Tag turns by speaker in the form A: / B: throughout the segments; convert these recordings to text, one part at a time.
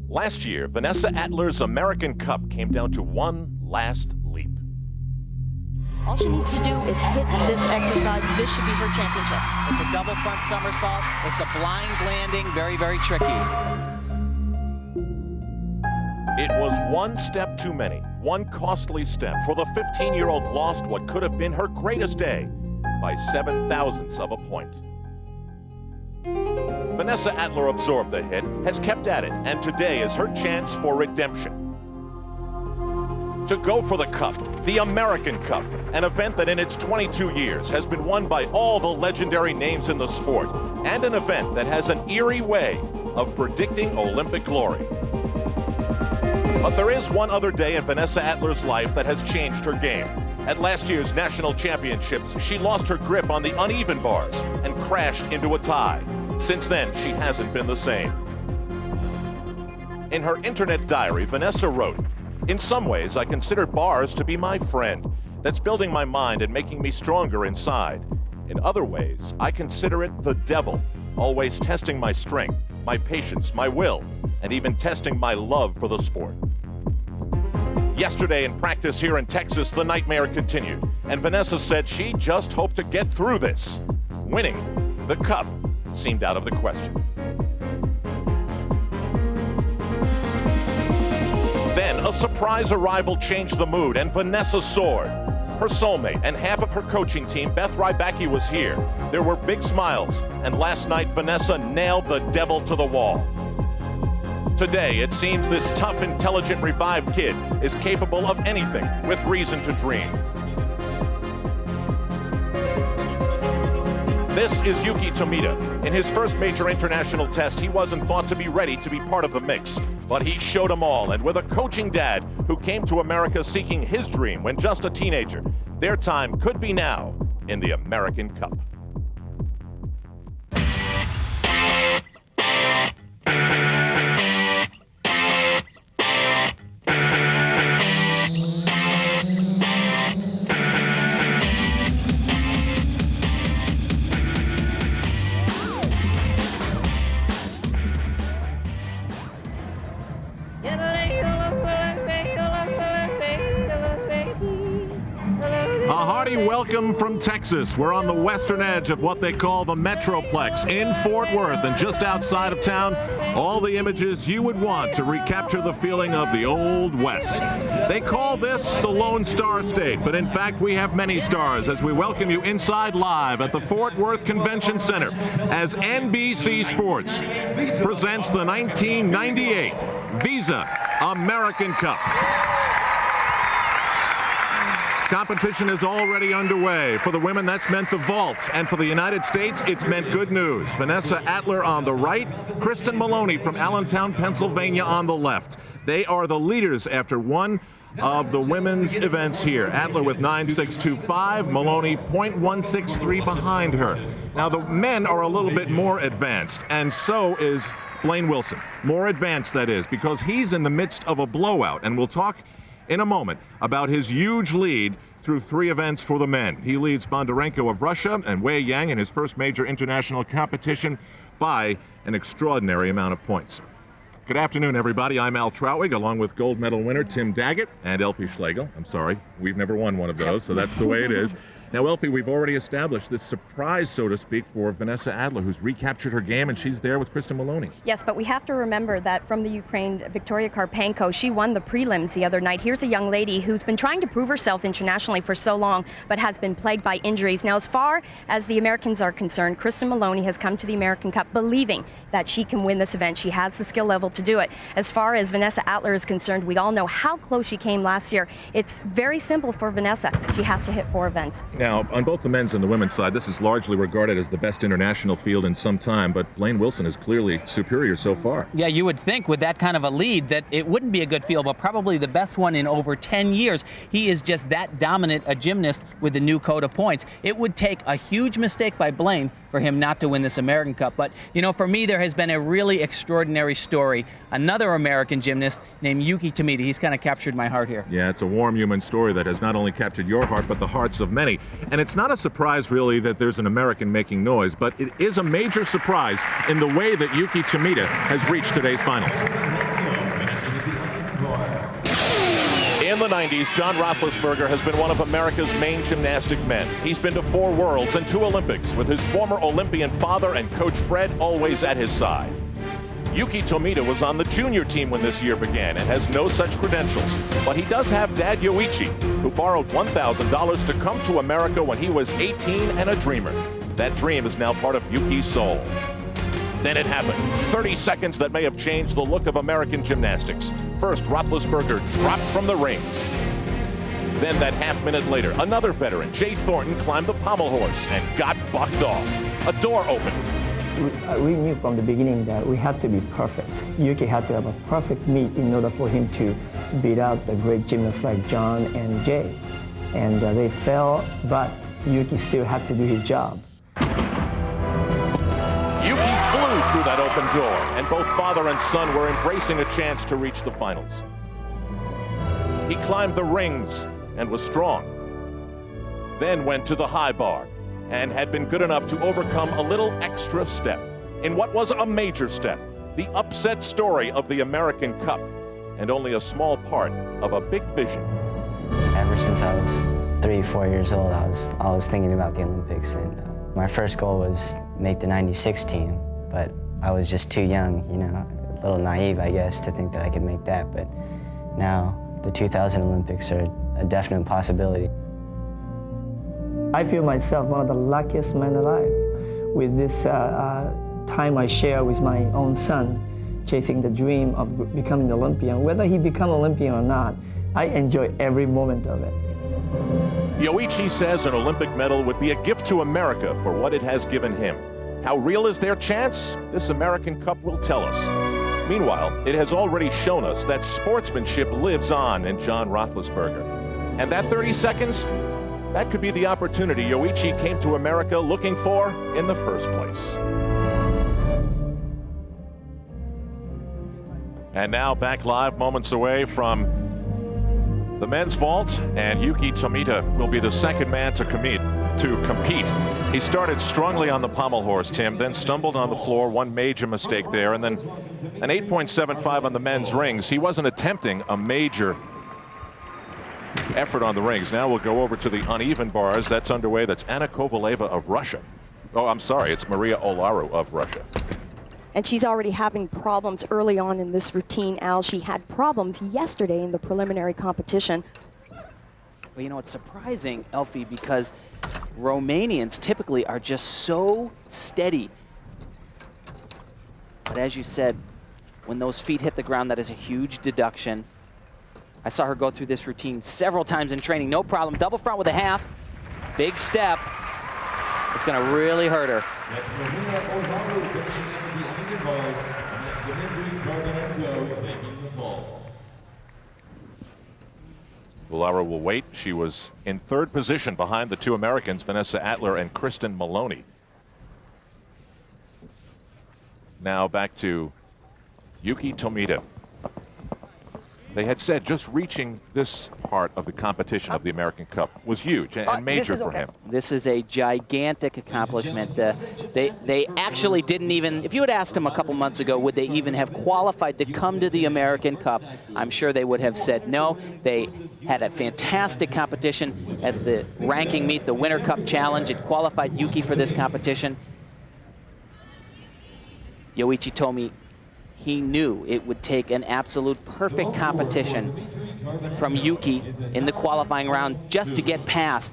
A: Last year, Vanessa Atler's American Cup came down to one last leap.
B: All she needs to do is hit this exercise. This should be her championship.
C: It's a double front somersault. It's a blind landing, very, very tricky.
A: It was one step too many, one costly step, for the 15-year-old lost what could have been her greatest day by 0.07 of a point. Vanessa Atler absorbed the hit, has kept at it, and today is her chance for redemption. To go for the Cup, the American Cup, an event that in its 22 years has been won by all the legendary names in the sport, and an event that has an eerie way of predicting Olympic glory. But there is one other day in Vanessa Atler's life that has changed her game. At last year's national championships, she lost her grip on the uneven bars and crashed into a tie. Since then, she hasn't been the same. In her internet diary, Vanessa wrote, "In some ways, I consider bars to be my friend that's building my mind and making me stronger inside. In other ways, I consider it the devil, always testing my strength, my patience, my will, and even testing my love for the sport." Yesterday in practice here in Texas, the nightmare continued, and Vanessa said she just hoped to get through this. Winning the Cup seemed out of the question. Then a surprise arrival changed the mood, and Vanessa soared. Her soulmate and half of her coaching team, Beth Rybacki, was here. There were big smiles, and last night Vanessa nailed the devil to the wall. Today, it seems this tough, intelligent, revived kid is capable of anything with reason to dream. This is Yuki Tomita. In his first major international test, he wasn't thought to be ready to be part of the mix. But he showed them all, and with a coaching dad who came to America seeking his dream when just a teenager, their time could be now in the American Cup. A hearty welcome from Texas. We're on the western edge of what they call the Metroplex in Fort Worth, and just outside of town, all the images you would want to recapture the feeling of the Old West. They call this the Lone Star State, but in fact we have many stars as we welcome you inside live at the Fort Worth Convention Center as NBC Sports presents the 1998 Visa American Cup. Competition is already underway. For the women, that's meant the vault. And for the United States, it's meant good news. Vanessa Atler on the right, Kristen Maloney from Allentown, Pennsylvania on the left. They are the leaders after one of the women's events here. Atler with 9.625, Maloney 0.163 behind her. Now the men are a little bit more advanced, and so is Blaine Wilson. More advanced, that is, because he's in the midst of a blowout, and we'll talk in a moment about his huge lead through 3 events for the men. He leads Bondarenko of Russia and Wei Yang in his first major international competition by an extraordinary amount of points. Good afternoon, everybody. I'm Al Trautwig, along with gold medal winner Tim Daggett and Elfie Schlegel. I'm sorry, we've never won one of those, so that's the way it is. Now, Elfie, we've already established this surprise, so to speak, for Vanessa Atler, who's recaptured her game, and she's there with Kristen Maloney.
B: Yes, but we have to remember that from the Ukraine, Victoria Karpenko, she won the prelims the other night. Here's a young lady who's been trying to prove herself internationally for so long, but has been plagued by injuries. Now, as far as the Americans are concerned, Kristen Maloney has come to the American Cup believing that she can win this event. She has the skill level to do it. As far as Vanessa Atler is concerned, we all know how close she came last year. It's very simple for Vanessa. She has to hit 4 events.
A: Now, on both the men's and the women's side, this is largely regarded as the best international field in some time, but Blaine Wilson is clearly superior so far.
C: Yeah, you would think with that kind of a lead that it wouldn't be a good field, but probably the best one in over 10 years. He is just that dominant a gymnast with the new code of points. It would take a huge mistake by Blaine for him not to win this American Cup. But, you know, for me, there has been a really extraordinary story. Another American gymnast named Yuki Tomita. He's kind of captured my heart here.
A: Yeah, it's a warm human story that has not only captured your heart, but the hearts of many. And it's not a surprise, really, that there's an American making noise, but it is a major surprise in the way that Yuki Tomita has reached today's finals. In the 90s, John Roethlisberger has been one of America's main gymnastic men. He's been to 4 Worlds and 2 Olympics, with his former Olympian father and Coach Fred always at his side. Yuki Tomita was on the junior team when this year began and has no such credentials. But he does have Dad Yoichi, who borrowed $1,000 to come to America when he was 18 and a dreamer. That dream is now part of Yuki's soul. Then it happened. 30 seconds that may have changed the look of American gymnastics. First, Roethlisberger dropped from the rings. Then that half-minute later, another veteran, Jay Thornton, climbed the pommel horse and got bucked off. A door opened.
D: We knew from the beginning that we had to be perfect. Yuki had to have a perfect meet in order for him to beat out the great gymnasts like John and Jay. And they fell, but Yuki still had to do his job.
A: Yuki flew through that open door, and both father and son were embracing a chance to reach the finals. He climbed the rings and was strong. Then went to the high bar and had been good enough to overcome a little extra step in what was a major step, the upset story of the American Cup, and only a small part of a big vision.
E: Ever since I was 3, 4 years old, I was thinking about the Olympics, and my first goal was make the 96 team, but I was just too young, you know, a little naive, I guess, to think that I could make that. But now the 2000 Olympics are a definite possibility.
D: I feel myself one of the luckiest men alive with this time I share with my own son, chasing the dream of becoming an Olympian. Whether he become Olympian or not, I enjoy every moment of it.
A: Yoichi says an Olympic medal would be a gift to America for what it has given him. How real is their chance? This American Cup will tell us. Meanwhile, it has already shown us that sportsmanship lives on in John Roethlisberger. And that 30 seconds, that could be the opportunity Yoichi came to America looking for in the first place. And now back live, moments away from the men's vault, and Yuki Tomita will be the second man to compete. He started strongly on the pommel horse, Tim, then stumbled on the floor, one major mistake there, and then an 8.75 on the men's rings. He wasn't attempting a major effort on the rings. Now we'll go over to the uneven bars. That's underway. That's Anna Kovaleva of Russia. Oh, I'm sorry, it's Maria Olaru of Russia.
B: And she's already having problems early on in this routine, Al. She had problems yesterday in the preliminary competition.
C: Well, you know, it's surprising, Elfie, because Romanians typically are just so steady. But as you said, when those feet hit the ground, that is a huge deduction. I saw her go through this routine several times in training. No problem. Double front with a half. Big step. It's going to really hurt her.
F: That's Maria Olaru finishing up the uneven bars, and that's Dimitri Karganenko taking the vault.
A: Olaru will wait. She was in 3rd position behind the 2 Americans, Vanessa Atler and Kristen Maloney. Now back to Yuki Tomita. They had said just reaching this part of the competition of the American Cup was huge and major for him.
C: This is a gigantic accomplishment. They actually didn't even, if you had asked them a couple months ago, would they even have qualified to come to the American Cup, I'm sure they would have said no. They had a fantastic competition at the ranking meet, the Winter Cup Challenge. It qualified Yuki for this competition. Yoichi told me he knew it would take an absolute perfect competition from Yuki in the qualifying round just to get past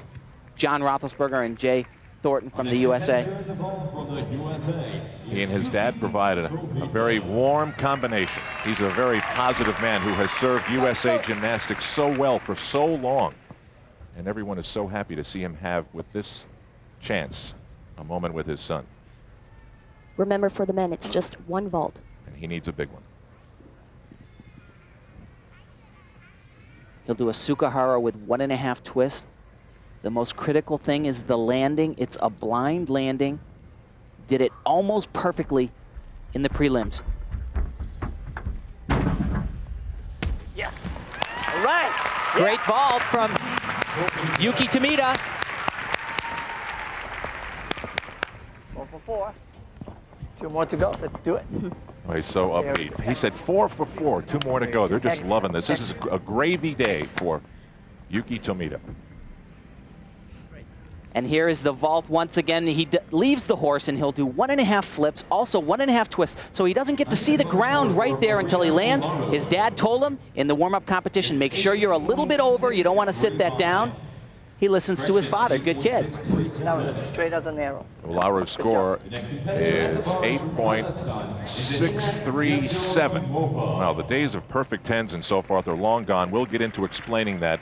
C: John Roethlisberger and Jay Thornton from the USA.
A: He and his dad provided a very warm combination. He's a very positive man who has served USA Gymnastics so well for so long. And everyone is so happy to see him have, with this chance, a moment with his son.
B: Remember, for the men, it's just 1 vault.
A: And he needs a big one.
C: He'll do a Sukahara with 1.5 twists. The most critical thing is the landing. It's a blind landing. did it almost perfectly in the prelims. Yes! All right! Great vault from Yuki Tomita.
D: 4 for 4. 2 more to go. Let's do it.
A: Oh, he's so upbeat. He said 4 for 4, 2 more to go. They're just loving this. This is a gravy day for Yuki Tomita.
C: And here is the vault once again. He leaves the horse and he'll do 1.5 flips, also 1.5 twists, so he doesn't get to see the ground right there until he lands. His dad told him in the warm-up competition, make sure you're a little bit over, you don't want to sit that down. He listens to his father, good kid.
D: That was as straight as an arrow.
A: Lauru's score is 8.637. Wow, the days of perfect tens and so forth are long gone. We'll get into explaining that.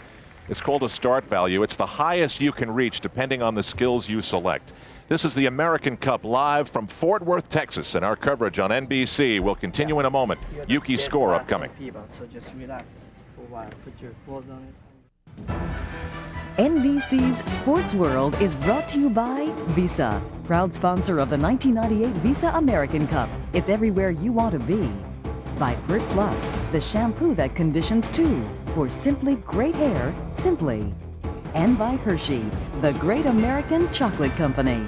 A: It's called a start value. It's the highest you can reach depending on the skills you select. This is the American Cup live from Fort Worth, Texas, and our coverage on NBC will continue in a moment. Yuki's score upcoming.
D: So just relax for a while. Put your clothes on it.
G: NBC's Sports World is brought to you by Visa, proud sponsor of the 1998 Visa American Cup. It's everywhere you want to be. By Brit Plus, the shampoo that conditions too, for simply great hair, simply. And by Hershey, the great American chocolate company.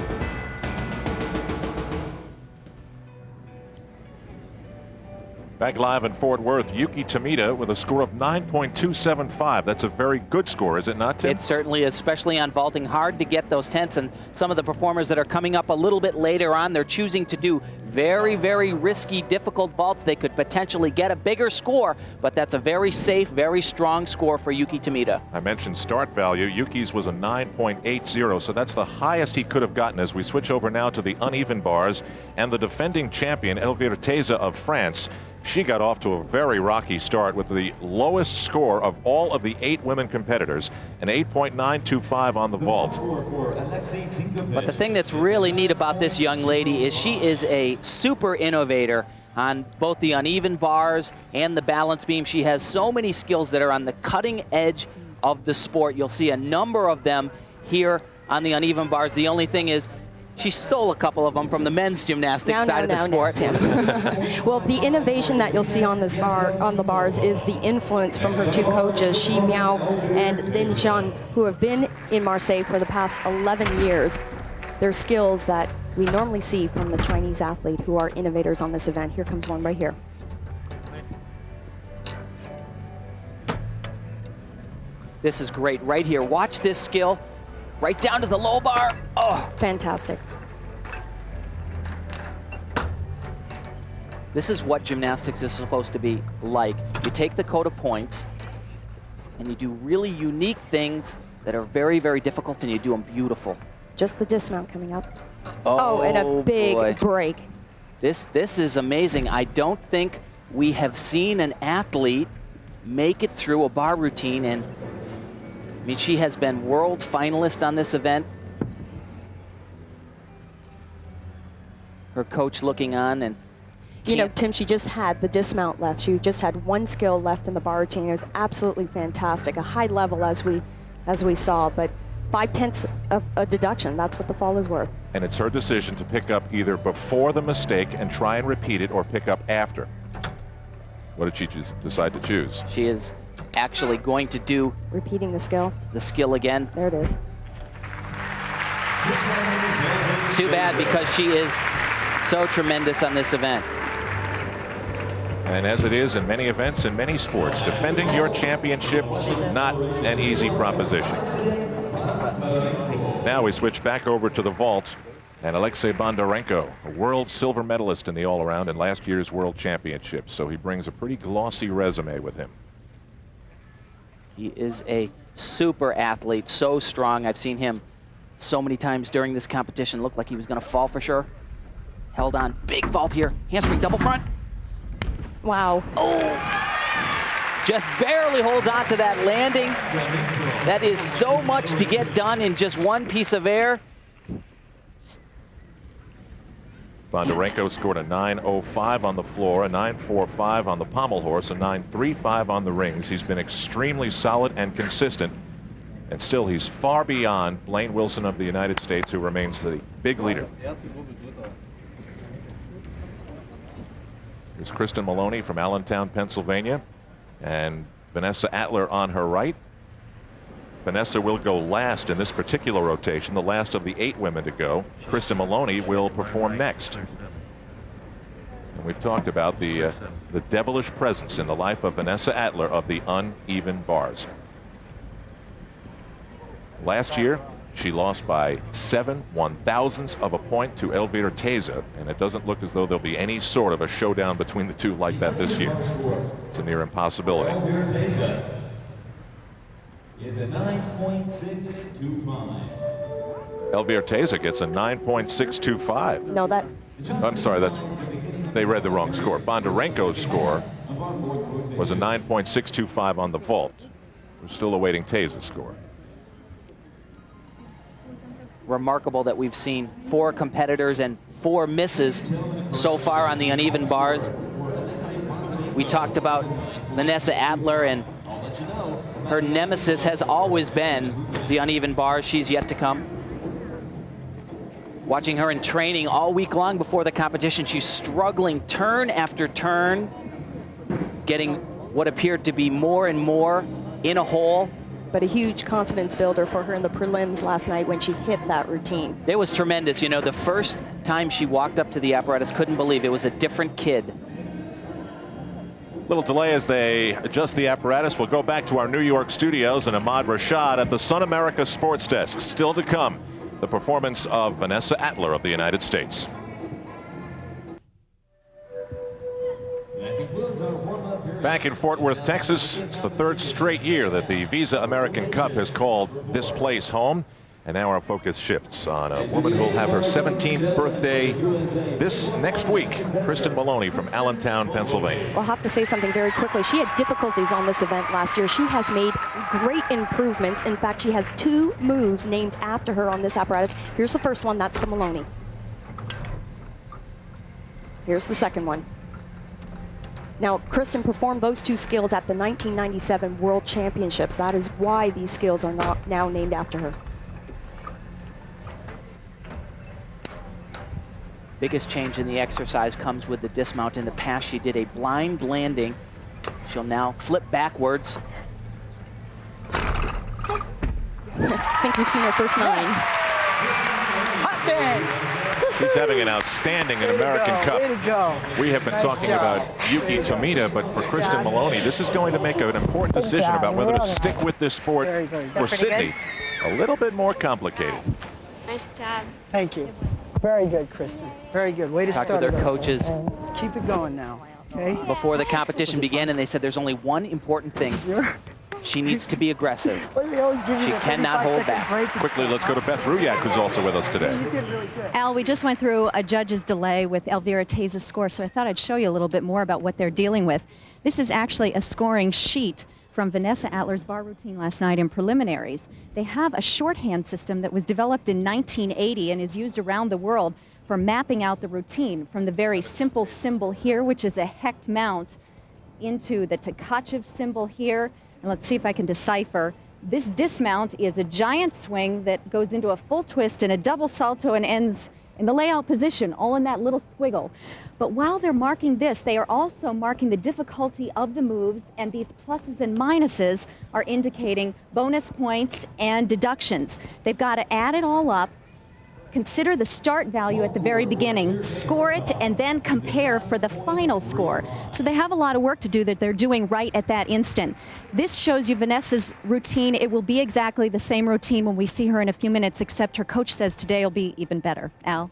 A: Back live in Fort Worth, Yuki Tomita with a score of 9.275. That's a very good score, is it not, Tim?
C: It certainly is, especially on vaulting. Hard to get those tenths, and some of the performers that are coming up a little bit later on, they're choosing to do very, very risky, difficult vaults. They could potentially get a bigger score, but that's a very safe, very strong score for Yuki Tomita.
A: I mentioned start value. Yuki's was a 9.80, so that's the highest he could have gotten as we switch over now to the uneven bars. And the defending champion, ELVIRE TEZA of France, she got off to a very rocky start with the lowest score of all of the 8 women competitors, an 8.925 on the vault.
C: But the thing that's really neat about this young lady is she is a super innovator on both the uneven bars and the balance beam. She has so many skills that are on the cutting edge of the sport. You'll see a number of them here on the uneven bars. The only thing is, she stole a couple of them from the men's gymnastics side of the sport.
B: Well, the innovation that you'll see on this on the bars is the influence from her 2 coaches, Xi Miao and Lin Zheng, who have been in Marseille for the past 11 years. They're skills that we normally see from the Chinese athlete who are innovators on this event. Here comes one right here.
C: This is great right here. Watch this skill. Right down to the low bar. Oh,
B: fantastic.
C: This is what gymnastics is supposed to be like. You take the code of points and you do really unique things that are very, very difficult, and you do them beautiful.
B: Just the dismount coming up. Oh, and a big break.
C: This is amazing. I don't think we have seen an athlete make it through a bar routine, and I mean, she has been world finalist on this event. Her coach looking on, and
B: you know, Tim, she just had the dismount left. She just had 1 skill left in the bar routine. It was absolutely fantastic, a high level as we saw, but 5/10 of a deduction. That's what the fall is worth.
A: And it's her decision to pick up either before the mistake and try and repeat it, or pick up after. What did she decide to choose?
C: She is actually going to do
B: repeating the skill
C: again.
B: There it is.
C: It's too bad because she is so tremendous on this event.
A: And as it is in many events in many sports, defending your championship, not an easy proposition. Now we switch back over to the vault, and Alexei Bondarenko, a world silver medalist in the all-around in last year's world championship, so he brings a pretty glossy resume with him.
C: He is a super athlete, so strong. I've seen him so many times during this competition. Looked like he was going to fall for sure. Held on. Big vault here. Handspring double front.
B: Wow.
C: Oh! Just barely holds on to that landing. That is so much to get done in just 1 piece of air.
A: Bondarenko scored a 9.05 on the floor, a 9.45 on the pommel horse, a 9.35 on the rings. He's been extremely solid and consistent, and still he's far beyond Blaine Wilson of the United States, who remains the big leader. Here's Kristen Maloney from Allentown, Pennsylvania, and Vanessa Atler on her right. Vanessa will go last in this particular rotation, the last of the 8 women to go. Kristen Maloney will perform next. And we've talked about the devilish presence in the life of Vanessa Atler of the uneven bars. Last year, she lost by 7 1/1000ths of a point to ELVIRE TEZA, and it doesn't look as though there'll be any sort of a showdown between the two like that this year. It's a near impossibility.
F: ELVIRE TEZA is a 9.625.
A: ELVIRE TEZA gets a 9.625.
B: No, that.
A: I'm sorry, they read the wrong score. Bondarenko's score was a 9.625 on the vault. We're still awaiting TEZA's score.
C: Remarkable that we've seen 4 competitors and 4 misses so far on the uneven bars. We talked about Vanessa Atler, and her nemesis has always been the uneven bars. She's yet to come. Watching her in training all week long before the competition, she's struggling turn after turn, getting what appeared to be more and more in a hole.
B: But a huge confidence builder for her in the prelims last night when she hit that routine.
C: It was tremendous. You know, the first time she walked up to the apparatus, couldn't believe it was a different kid.
A: Little delay as they adjust the apparatus. We'll go back to our New York studios and Ahmad Rashad at the Sun America Sports Desk. Still to come, the performance of Vanessa Atler of the United States. Back in Fort Worth, Texas, it's the 3rd straight year that the Visa American Cup has called this place home. And now our focus shifts on a woman who will have her 17th birthday this next week, Kristen Maloney from Allentown, Pennsylvania.
B: We'll have to say something very quickly. She had difficulties on this event last year. She has made great improvements. In fact, she has 2 moves named after her on this apparatus. Here's the first one, that's the Maloney. Here's the second one. Now, Kristen performed those 2 skills at the 1997 World Championships. That is why these skills are now named after her.
C: Biggest change in the exercise comes with the dismount. In the past, she did a blind landing. She'll now flip backwards.
B: I think we've seen her first 9.
H: Hot bang!
A: She's having an outstanding American Cup.
H: Way to go.
A: We have been talking about Yuki Tomita, but for Kristen Maloney, this is going to make an important decision about whether to stick with this sport for Sydney. A little bit more complicated.
I: Nice job.
H: Thank you. Very good, Kristen. Very good. Way to
C: Talked
H: start
C: with their
H: it off.
C: coaches
H: Keep it going now, okay?
C: before the competition began, and they said there's only one important thing. She needs to be aggressive. She cannot hold back.
A: Quickly, let's go to Beth Ruyak, who's also with us today.
I: Al, we just went through a judge's delay with ELVIRE TEZA's score, so I thought I'd show you a little bit more about what they're dealing with. This is actually a scoring sheet from Vanessa Atler's bar routine last night in preliminaries. They have a shorthand system that was developed in 1980 and is used around the world for mapping out the routine from the very simple symbol here, which is a hecht mount, into the Tkachev symbol here. And let's see if I can decipher. This dismount is a giant swing that goes into a full twist and a double salto and ends in the layout position, all in that little squiggle. But while they're marking this, they are also marking the difficulty of the moves, and these pluses and minuses are indicating bonus points and deductions. They've got to add it all up, consider the start value at the very beginning, score it, and then compare for the final score. So they have a lot of work to do that they're doing right at that instant. This shows you Vanessa's routine. It will be exactly the same routine when we see her in a few minutes, except her coach says today will be even better. Al?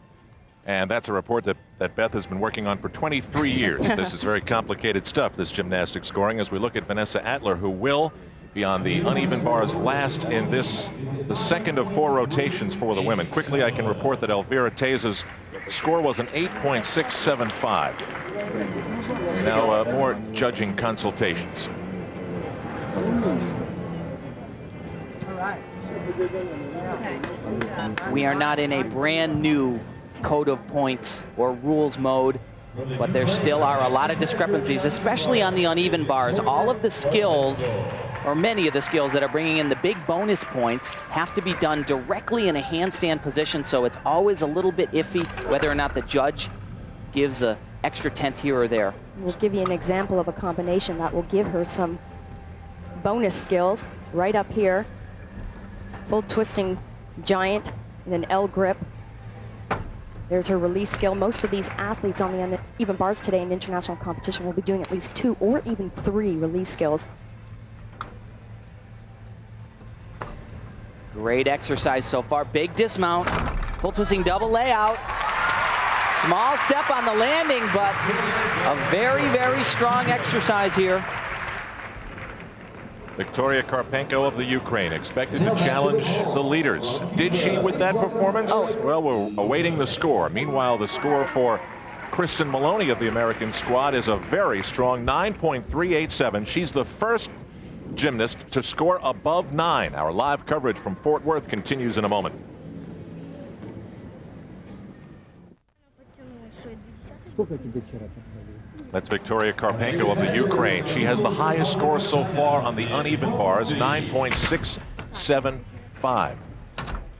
A: And that's a report that Beth has been working on for 23 years. This is very complicated stuff, this gymnastics scoring, as we look at Vanessa Atler, who will be on the uneven bars last in this, the second of 4 rotations for the women. Quickly, I can report that ELVIRE TEZA's score was an 8.675. Now, more judging consultations.
C: We are not in a brand new code of points or rules mode, but there still are a lot of discrepancies, especially on the uneven bars. All of the skills, or many of the skills that are bringing in the big bonus points, have to be done directly in a handstand position, so it's always a little bit iffy whether or not the judge gives a extra tenth here or there.
B: We'll give you an example of a combination that will give her some bonus skills right up here. Full twisting giant and an L grip. There's her release skill. Most of these athletes on the uneven bars today in international competition will be doing at least 2 or even 3 release skills.
C: Great exercise so far. Big dismount. Full twisting double layout. Small step on the landing, but a very, very strong exercise here.
A: Victoria Karpenko of the Ukraine expected to challenge the leaders. Did she with that performance? Well, we're awaiting the score. Meanwhile, the score for Kristen Maloney of the American squad is a very strong 9.387. She's the first gymnast to score above 9. Our live coverage from Fort Worth continues in a moment. That's Victoria Karpenko of the Ukraine. She has the highest score so far on the uneven bars, 9.675.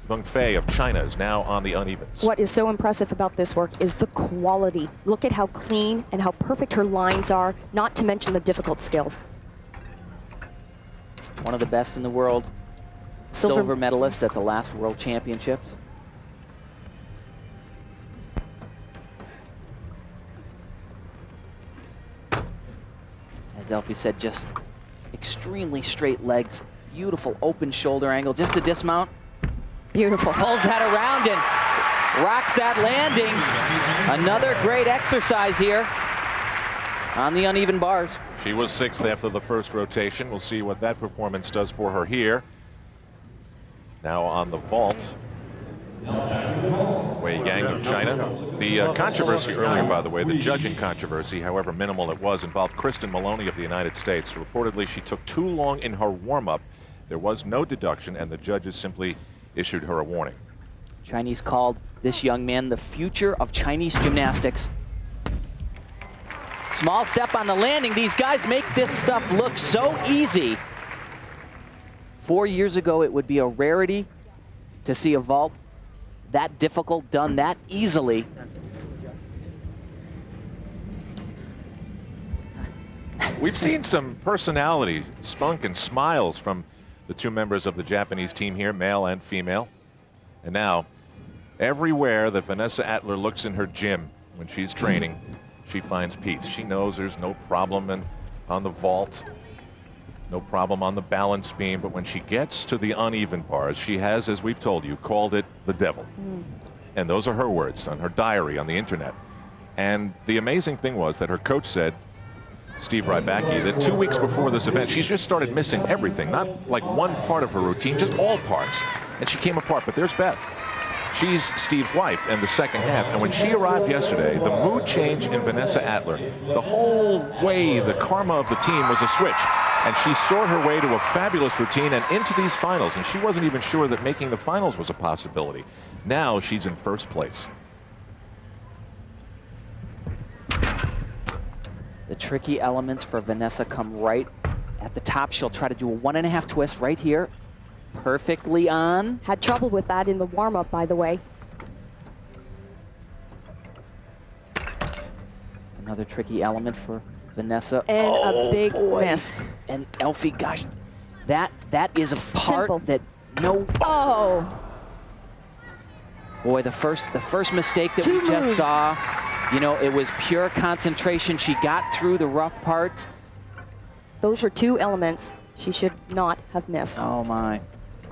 A: Dong Fei of China is now on the unevens.
B: What is so impressive about this work is the quality. Look at how clean and how perfect her lines are, not to mention the difficult skills.
C: One of the best in the world. Silver medalist at the last World Championships. As Elfie said, just extremely straight legs, beautiful open shoulder angle, just the dismount.
B: Beautiful.
C: Pulls that around and rocks that landing. Another great exercise here on the uneven bars.
A: She was 6th after the first rotation. We'll see what that performance does for her here. Now on the vault, Wei Yang of China. The controversy earlier, by the way, the judging controversy, however minimal it was, involved Kristen Maloney of the United States. Reportedly, she took too long in her warm-up. There was no deduction, and the judges simply issued her a warning.
C: Chinese called this young man the future of Chinese gymnastics. Small step on the landing. These guys make this stuff look so easy. 4 years ago, it would be a rarity to see a vault that difficult done that easily.
A: We've seen some personality, spunk and smiles from the 2 members of the Japanese team here, male and female. And now, everywhere that Vanessa Atler looks in her gym when she's training, she finds peace. She knows there's no problem on the vault, no problem on the balance beam, but when she gets to the uneven bars, she has, as we've told you, called it the devil. And those are her words on her diary on the internet. And the amazing thing was that her coach said, Steve Rybacki, that 2 weeks before this event, she's just started missing everything, not like one part of her routine, just all parts. And she came apart, but there's Beth. She's Steve's wife in the second half, and when she arrived yesterday, the mood change in Vanessa Atler, the whole way, the karma of the team was a switch. And she soared her way to a fabulous routine and into these finals, and she wasn't even sure that making the finals was a possibility. Now she's in first place.
C: The tricky elements for Vanessa come right at the top. She'll try to do a 1.5 twist right here. Perfectly on.
B: Had trouble with that in the warm-up, by the way.
C: It's another tricky element for Vanessa.
B: And a big miss.
C: And Elfie, gosh, that is a part
B: Simple.
C: that no.
B: Oh.
C: Boy, the first mistake that we just saw, you know, it was pure concentration. She got through the rough parts.
B: Those were 2 elements she should not have missed.
C: Oh my.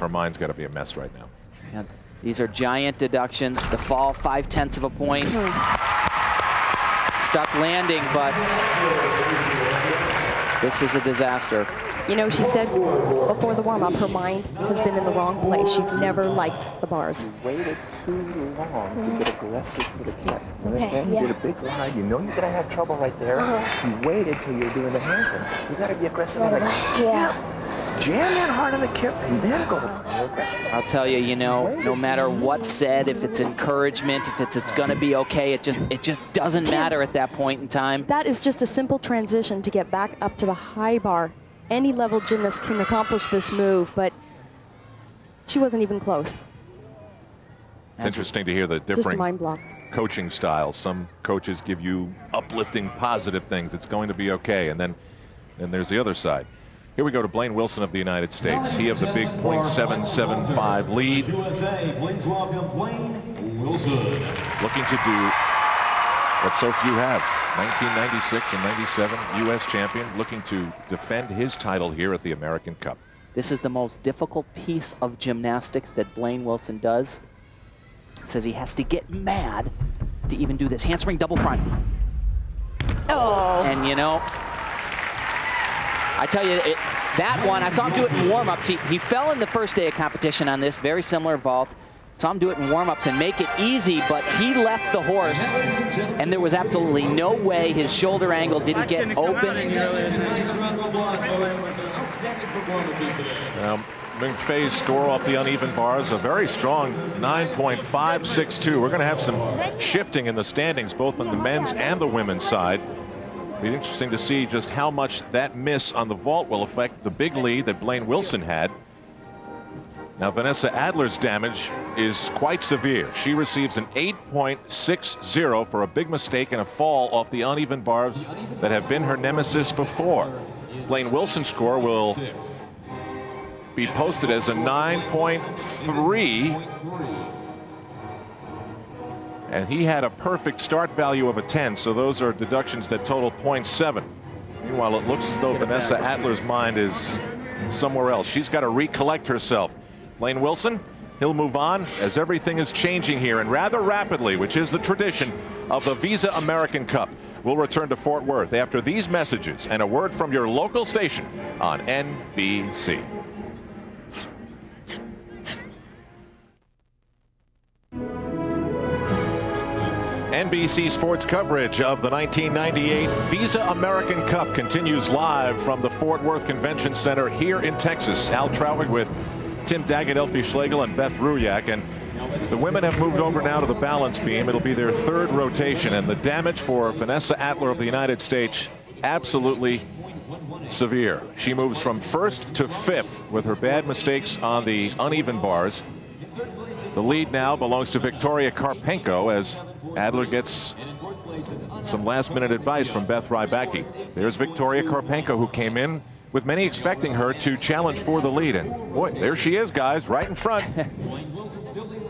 A: Her mind's got to be a mess right now.
C: Yeah, these are giant deductions. The fall, 0.5 of a point. Stuck landing, but this is a disaster.
B: You know, she said before the warm-up, her mind has been in the wrong place. She's never liked the bars.
J: You waited too long to get aggressive for the kick. You understand? You did a big line. You know you're going to have trouble right there. You waited till you're doing the handstand. You got to be aggressive. Jam in hard on the kick and then go aggressive.
C: I'll tell you, you know, no matter what's said, if it's encouragement, if it's going to be okay, it just doesn't matter at that point in time.
B: That is just a simple transition to get back up to the high bar. Any level gymnast can accomplish this move, but she wasn't even close.
A: It's interesting to hear the
B: Just a
A: differing
B: mind block.
A: coaching styles. Some coaches give you uplifting, positive things. It's going to be okay. And then there's the other side. Here we go to Blaine Wilson of the United States. He has a big .775 lead.
F: USA, please welcome Blaine Wilson.
A: Looking to do what so few have. 1996 and 97 U.S. champion, looking to defend his title here at the American Cup.
C: This is the most difficult piece of gymnastics that Blaine Wilson does. Says he has to get mad to even do this. Handspring double front.
B: Oh.
C: And you know, I tell you, that one, I saw him do it in warm-ups. He fell in the first day of competition on this, very similar vault. Saw him do it in warm-ups and make it easy, but he left the horse, and there was absolutely no way his shoulder angle didn't get open.
A: Now, Meng Fei's score off the uneven bars, a very strong 9.562. We're going to have some shifting in the standings, both on the men's and the women's side. It'll be interesting to see just how much that miss on the vault will affect the big lead that Blaine Wilson had. Now, Vanessa Adler's damage is quite severe. She receives an 8.60 for a big mistake and a fall off the uneven bars that have been her nemesis before. Blaine Wilson's score will be posted as a 9.3. And he had a perfect start value of a 10, so those are deductions that total 0.7. Meanwhile, it looks as though Vanessa Adler's mind is somewhere else. She's got to recollect herself. Blaine Wilson, he'll move on as everything is changing here, and rather rapidly, which is the tradition of the Visa American Cup. We'll return to Fort Worth after these messages and a word from your local station on NBC. NBC Sports coverage of the 1998 Visa American Cup continues live from the Fort Worth Convention Center here in Texas. Al Trautwig with Tim Daggett, Elfie Schlegel, and Beth Ruyak. And the women have moved over now to the balance beam. It'll be their third rotation, and the damage for Vanessa Adler of the United States absolutely severe. She moves from first to fifth with her bad mistakes on the uneven bars. The lead now belongs to Victoria Karpenko as Adler gets some last-minute advice from Beth Rybacki. There's Victoria Karpenko, who came in with many expecting her to challenge for the lead. And boy, there she is, guys, right in front.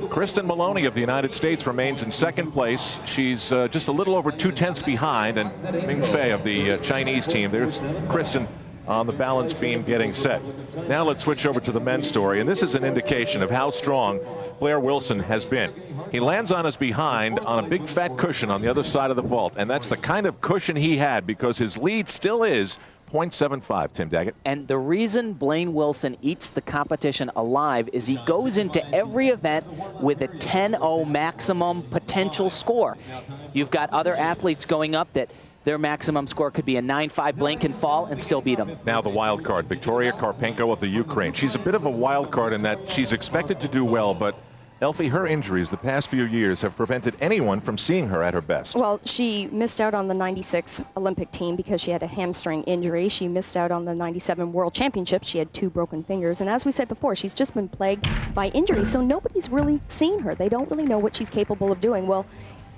A: Kristen Maloney of the United States remains in second place. She's just a little over 2/10 behind. And Meng Fei of the Chinese team. There's Kristen on the balance beam getting set. Now let's switch over to the men's story. And this is an indication of how strong Blaine Wilson has been. He lands on his behind on a big fat cushion on the other side of the vault. And that's the kind of cushion he had, because his lead still is 0.75, Tim Daggett.
C: And the reason Blaine Wilson eats the competition alive is he goes into every event with a 10-0 maximum potential score. You've got other athletes going up that their maximum score could be a 9.5. Blaine can fall and still beat him.
A: Now the wild card, Victoria Karpenko of the Ukraine. She's a bit of a wild card in that she's expected to do well, but Elfie, her injuries the past few years have prevented anyone from seeing her at her best.
B: Well, she missed out on the 96 Olympic team because she had a hamstring injury. She missed out on the 97 World Championship. She had 2 broken fingers. And as we said before, she's just been plagued by injuries, so nobody's really seen her. They don't really know what she's capable of doing. Well,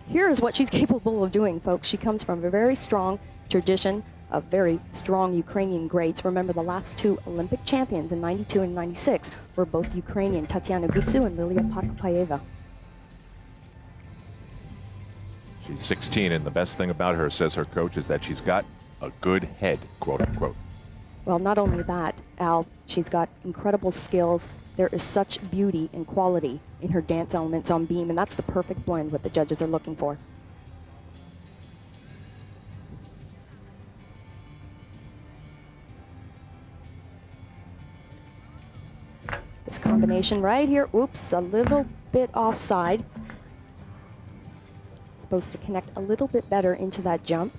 B: here's what she's capable of doing, folks. She comes from a very strong tradition of very strong Ukrainian greats. Remember, the last 2 Olympic champions in 92 and 96 were both Ukrainian, Tatiana Gutsu and Lilia Podkopayeva.
A: She's 16, and the best thing about her, says her coach, is that she's got a good head, quote unquote.
B: Well, not only that, Al, she's got incredible skills. There is such beauty and quality in her dance elements on beam, and that's the perfect blend what the judges are looking for. This combination right here, oops, a little bit offside. Supposed to connect a little bit better into that jump.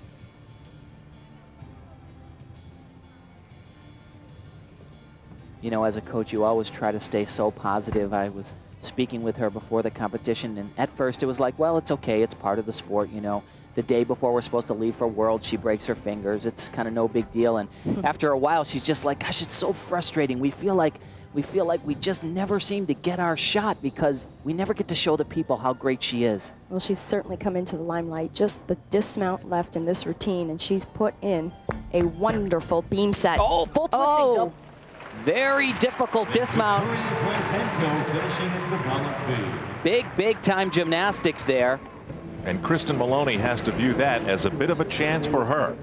C: You know, as a coach, you always try to stay so positive. I was speaking with her before the competition, and at first it was like, well, it's okay, it's part of the sport, you know. The day before we're supposed to leave for Worlds, she breaks her fingers. It's kind of no big deal. And after a while, she's just like, gosh, it's so frustrating. We feel like we feel like we just never seem to get our shot because we never get to show the people how great she is.
B: Well, she's certainly come into the limelight. Just the dismount left in this routine, and she's put in a wonderful beam set.
C: Oh, full twisting.
B: Oh.
C: Very difficult dismount. Big time gymnastics there.
A: And Kristen Maloney has to view that as a bit of a chance for her.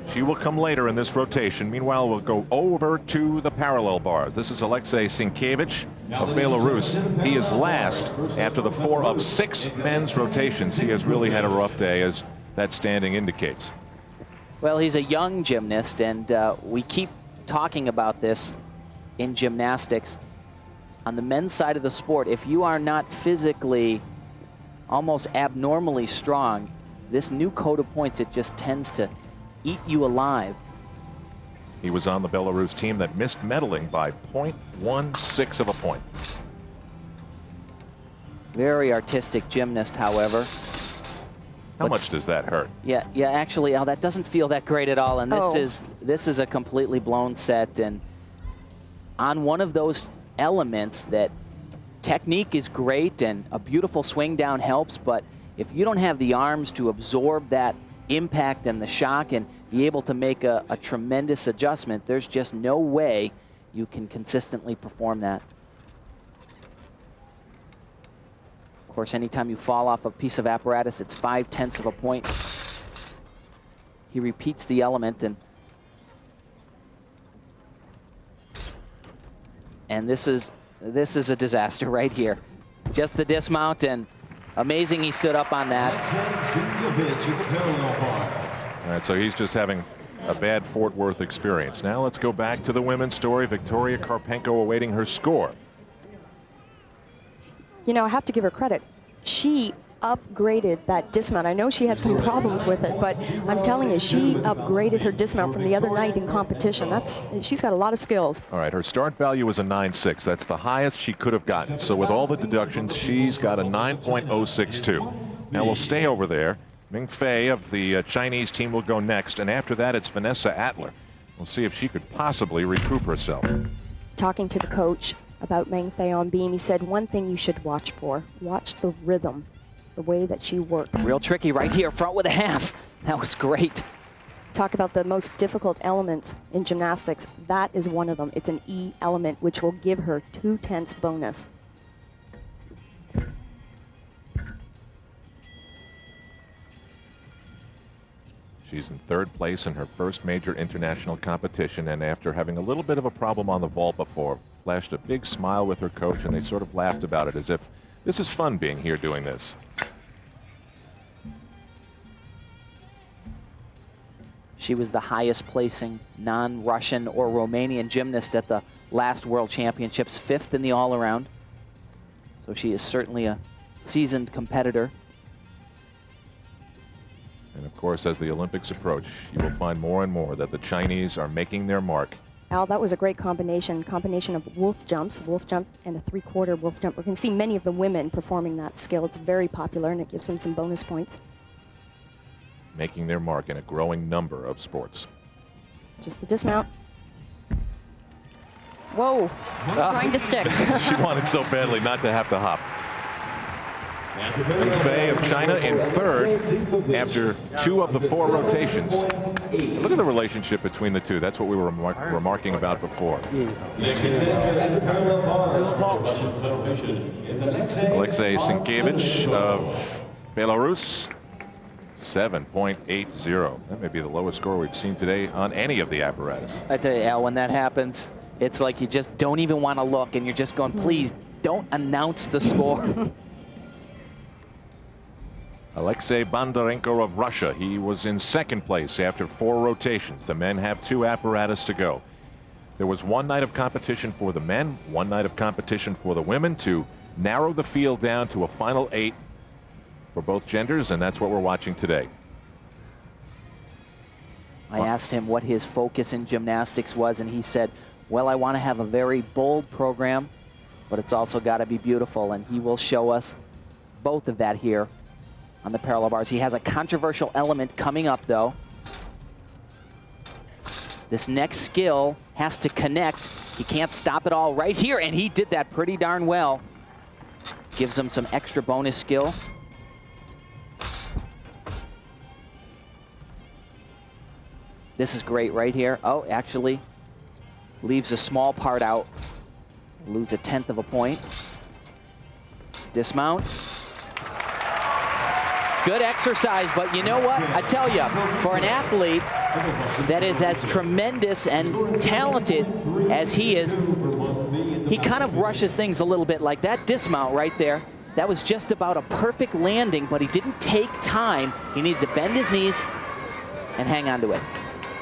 A: She will come later in this rotation. Meanwhile, we'll go over to the parallel bars. This is Alexei Sienkiewicz of Belarus. He is last after the 4 of 6 men's rotations. He has really had a rough day, as that standing indicates.
C: Well, he's a young gymnast, and we keep talking about this in gymnastics. On the men's side of the sport, if you are not physically almost abnormally strong, this new code of points, it just tends to eat you alive.
A: He was on the Belarus team that missed medaling by 0.16 of a point.
C: Very artistic gymnast, however.
A: How much does that hurt?
C: Yeah, actually, Al, that doesn't feel that great at all. And this is a completely blown set. And on one of those elements that technique is great and a beautiful swing down helps, but if you don't have the arms to absorb that impact and the shock and be able to make a tremendous adjustment, there's just no way you can consistently perform that. Of course, anytime you fall off a piece of apparatus, it's 0.5 of a point. He repeats the element, and this is a disaster right here. Just the dismount, and amazing he stood up on that.
A: All right, so he's just having a bad Fort Worth experience. Now let's go back to the women's story. Victoria Karpenko awaiting her score.
B: You know, I have to give her credit. She upgraded that dismount. I know she had some problems with it, but I'm telling you, she upgraded her dismount from the other night in competition. She's got a lot of skills.
A: All right, her start value was a 9.6. That's the highest she could have gotten. So with all the deductions, she's got a 9.062. Now we'll stay over there. Ming Fei of the Chinese team will go next, and after that it's Vanessa Atler. We'll see if she could possibly recoup herself.
B: Talking to the coach about Meng Fei on beam, he said one thing you should watch for. Watch the rhythm, the way that she works.
C: Real tricky right here, front with a half. That was great.
B: Talk about the most difficult elements in gymnastics. That is one of them. It's an E element, which will give her 0.2 bonus.
A: She's in 3rd place in her first major international competition, and after having a little bit of a problem on the vault before, flashed a big smile with her coach, and they sort of laughed about it as if this is fun being here doing this.
C: She was the highest placing non-Russian or Romanian gymnast at the last World Championships, 5th in the all-around. So she is certainly a seasoned competitor.
A: And of course, as the Olympics approach, you will find more and more that the Chinese are making their mark.
B: Al, that was a great combination of wolf jump and a 3/4 wolf jump. We're going to see many of the women performing that skill. It's very popular, and it gives them some bonus points.
A: Making their mark in a growing number of sports.
B: Just the dismount. Whoa, trying to stick.
A: She wanted so badly not to have to hop. Ming Fei of China in 3rd after 2 of the 4 rotations. Look at the relationship between the two. That's what we were remarking about before. Alexei Sienkiewicz of Belarus, 7.80. That may be the lowest score we've seen today on any of the apparatus.
C: I tell you, Al, when that happens, it's like you just don't even want to look, and you're just going, please don't announce the score.
A: Alexei Bondarenko of Russia. He was in 2nd place after 4 rotations. The men have 2 apparatus to go. There was 1 night of competition for the men, 1 night of competition for the women to narrow the field down to a final 8 for both genders, and that's what we're watching today.
C: I asked him what his focus in gymnastics was, and he said, well, I want to have a very bold program, but it's also got to be beautiful, and he will show us both of that here on the parallel bars. He has a controversial element coming up, though. This next skill has to connect He can't stop it all right here, and he did that pretty darn well. Gives him some extra bonus skill. This is great right here. Oh, actually leaves a small part out. Lose a 1/10 of a point. Dismount. Good exercise, but you know what? I tell you, for an athlete that is as tremendous and talented as he is, he kind of rushes things a little bit. Like that dismount right there. That was just about a perfect landing, but he didn't take time. He needed to bend his knees and hang on to it.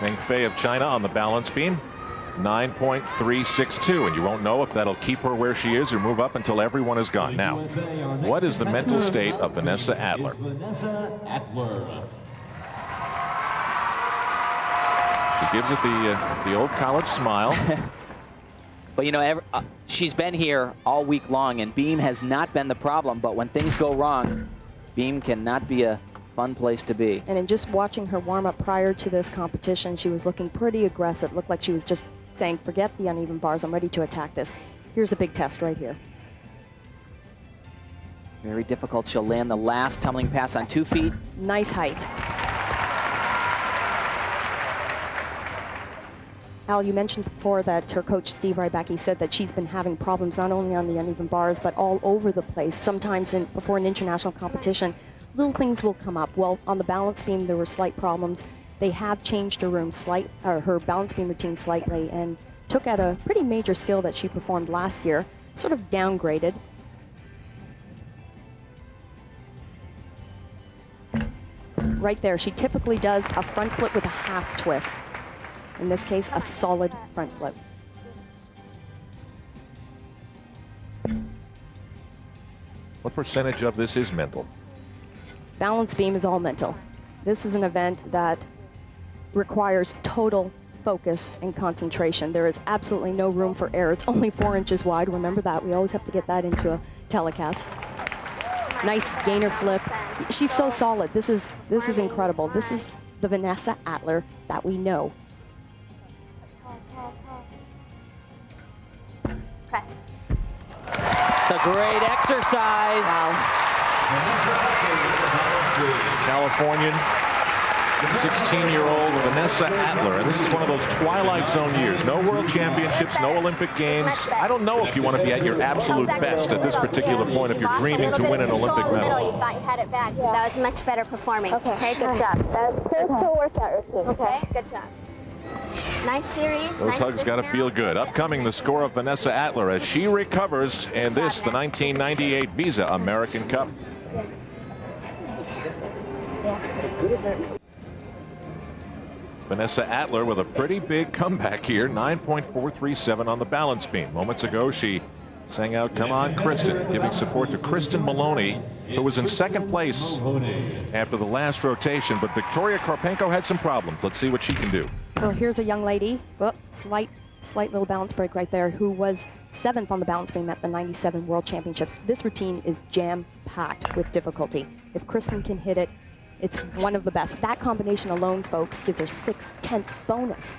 A: Meng Fei of China on the balance beam, 9.362, and you won't know if that'll keep her where she is or move up until everyone is gone. Now, what is the mental state of Vanessa Adler? She gives it the old college smile.
C: But you know, she's been here all week long, and beam has not been the problem, but when things go wrong, beam cannot be a fun place to be.
B: And in just watching her warm up prior to this competition, she was looking pretty aggressive. Looked like she was just saying, forget the uneven bars, I'm ready to attack this. Here's a big test right here.
C: Very difficult. She'll land the last tumbling pass on 2 feet.
B: Nice height. Al, you mentioned before that her coach, Steve Rybacki, said that she's been having problems not only on the uneven bars, but all over the place. Sometimes before an international competition, little things will come up. Well, on the balance beam, there were slight problems. They have changed her balance beam routine slightly and took out a pretty major skill that she performed last year, sort of downgraded. Right there, she typically does a front flip with a half twist. In this case, a solid front flip.
A: What percentage of this is mental?
B: Balance beam is all mental. This is an event that requires total focus and concentration. There is absolutely no room for error. It's only 4 inches wide. Remember that. We always have to get that into a telecast. Nice gainer flip. She's so solid. This is incredible. This is the Vanessa Adler that we know.
K: Press.
C: It's a great exercise.
B: Wow.
A: Californian, 16-year-old Vanessa Adler, and this is one of those Twilight Zone years. No World Championships, no Olympic Games. I don't know if you want to be at your absolute best at this particular point if you're dreaming to win an Olympic medal.
K: You thought you had it back. That was much better performing. Okay, good job. That was close to a workout routine. Okay, good job. Nice series.
A: Those hugs got to feel good. Upcoming, the score of Vanessa Adler as she recovers in this, the 1998 Visa American Cup. Vanessa Adler with a pretty big comeback here, 9.437 on the balance beam. Moments ago, she sang out, "Come on, Kristen," giving support to Kristen Maloney, who was in second place after the last rotation, but Victoria Karpenko had some problems. Let's see what she can do.
B: Well, here's a young lady, slight little balance break right there, who was 7th on the balance beam at the 97 World Championships. This routine is jam-packed with difficulty. If Kristen can hit it, it's one of the best. That combination alone, folks, gives her 6/10 bonus.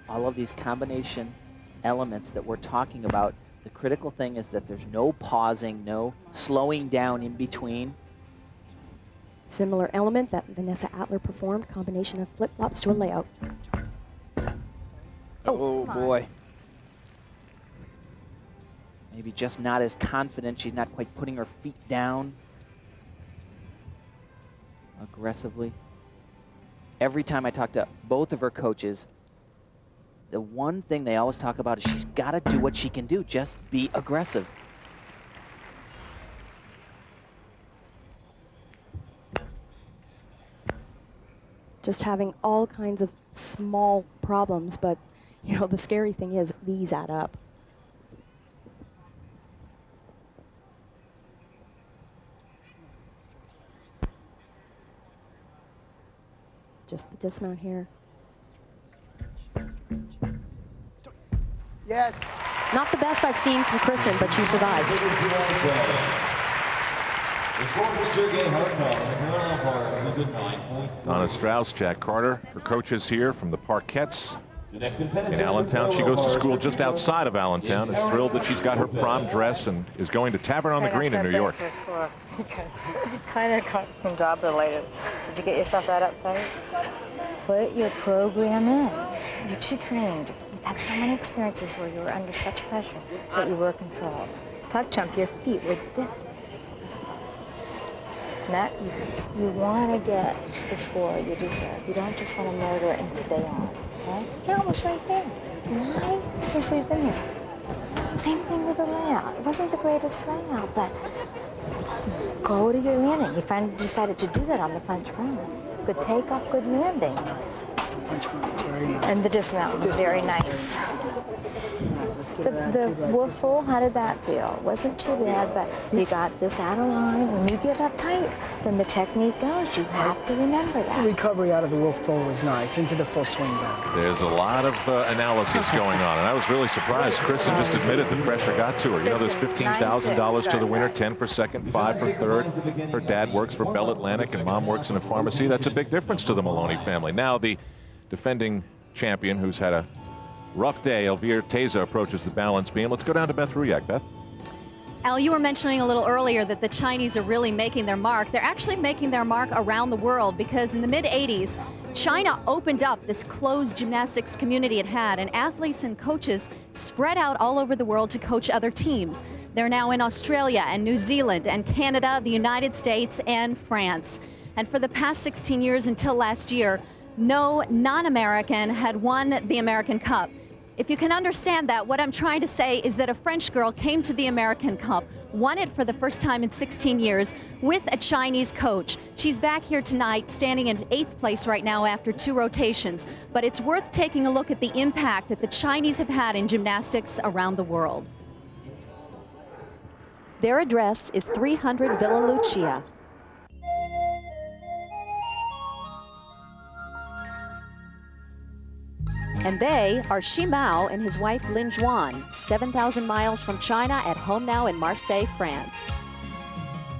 C: All of these combination elements that we're talking about, the critical thing is that there's no pausing, no slowing down in between.
B: Similar element that Vanessa Adler performed, combination of flip-flops to a layout.
C: Oh boy. Maybe just not as confident. She's not quite putting her feet down aggressively. Every time I talk to both of her coaches, the one thing they always talk about is she's got to do what she can do. Just be aggressive.
B: Just having all kinds of small problems, but you know, the scary thing is these add up. Just the dismount here.
H: Yes.
B: Not the best I've seen from Kristen, but she survived.
F: The score for Sergei Harkov and the parallel bars is at 9.4.
A: Donna Strauss, Jack Carter, her coaches here from the parquettes in Allentown. She goes to school just outside of Allentown, is thrilled that she's got her prom dress and is going to Tarrant on the Green in New York.
L: Because I kind of got from job related. Did you get yourself that uptight? Put your program in. You're too trained. You've had so many experiences where you were under such pressure that you were controlled. Tuck jump your feet with this. Matt, you want to get the score you deserve. You don't just want to murder and stay on, okay? You're almost right there. Why? Since we've been here. Same thing with the layout. It wasn't the greatest layout, but go to your landing. You finally decided to do that on the punch front. Good takeoff, good landing. And the dismount was very nice. The woofle, how did that feel? It wasn't too bad, but you got this out of line. When you get uptight, then the technique goes. You have to remember that.
H: The recovery out of the woofle was nice, into the full swing back.
A: There's a lot of analysis going on, and I was really surprised. Kristen just admitted the pressure got to her. You know, there's $15,000 to the winner, 10 for second, 5 for third. Her dad works for Bell Atlantic, and mom works in a pharmacy. That's a big difference to the Maloney family. Now the defending champion, who's had a rough day, ELVIRE TEZA, approaches the balance beam. Let's go down to Beth Ruyak. Beth?
I: Al, you were mentioning a little earlier that the Chinese are really making their mark. They're actually making their mark around the world because in the mid-'80s, China opened up this closed gymnastics community it had, and athletes and coaches spread out all over the world to coach other teams. They're now in Australia and New Zealand and Canada, the United States, and France. And for the past 16 years until last year, no non-American had won the American Cup. If you can understand that, what I'm trying to say is that a French girl came to the American Cup, won it for the first time in 16 years with a Chinese coach. She's back here tonight, standing in 8th place right now after 2 rotations. But it's worth taking a look at the impact that the Chinese have had in gymnastics around the world. Their address is 300 Villa Lucia. And they are Xi Mao and his wife Lin Juan, 7,000 miles from China, at home now in Marseille, France.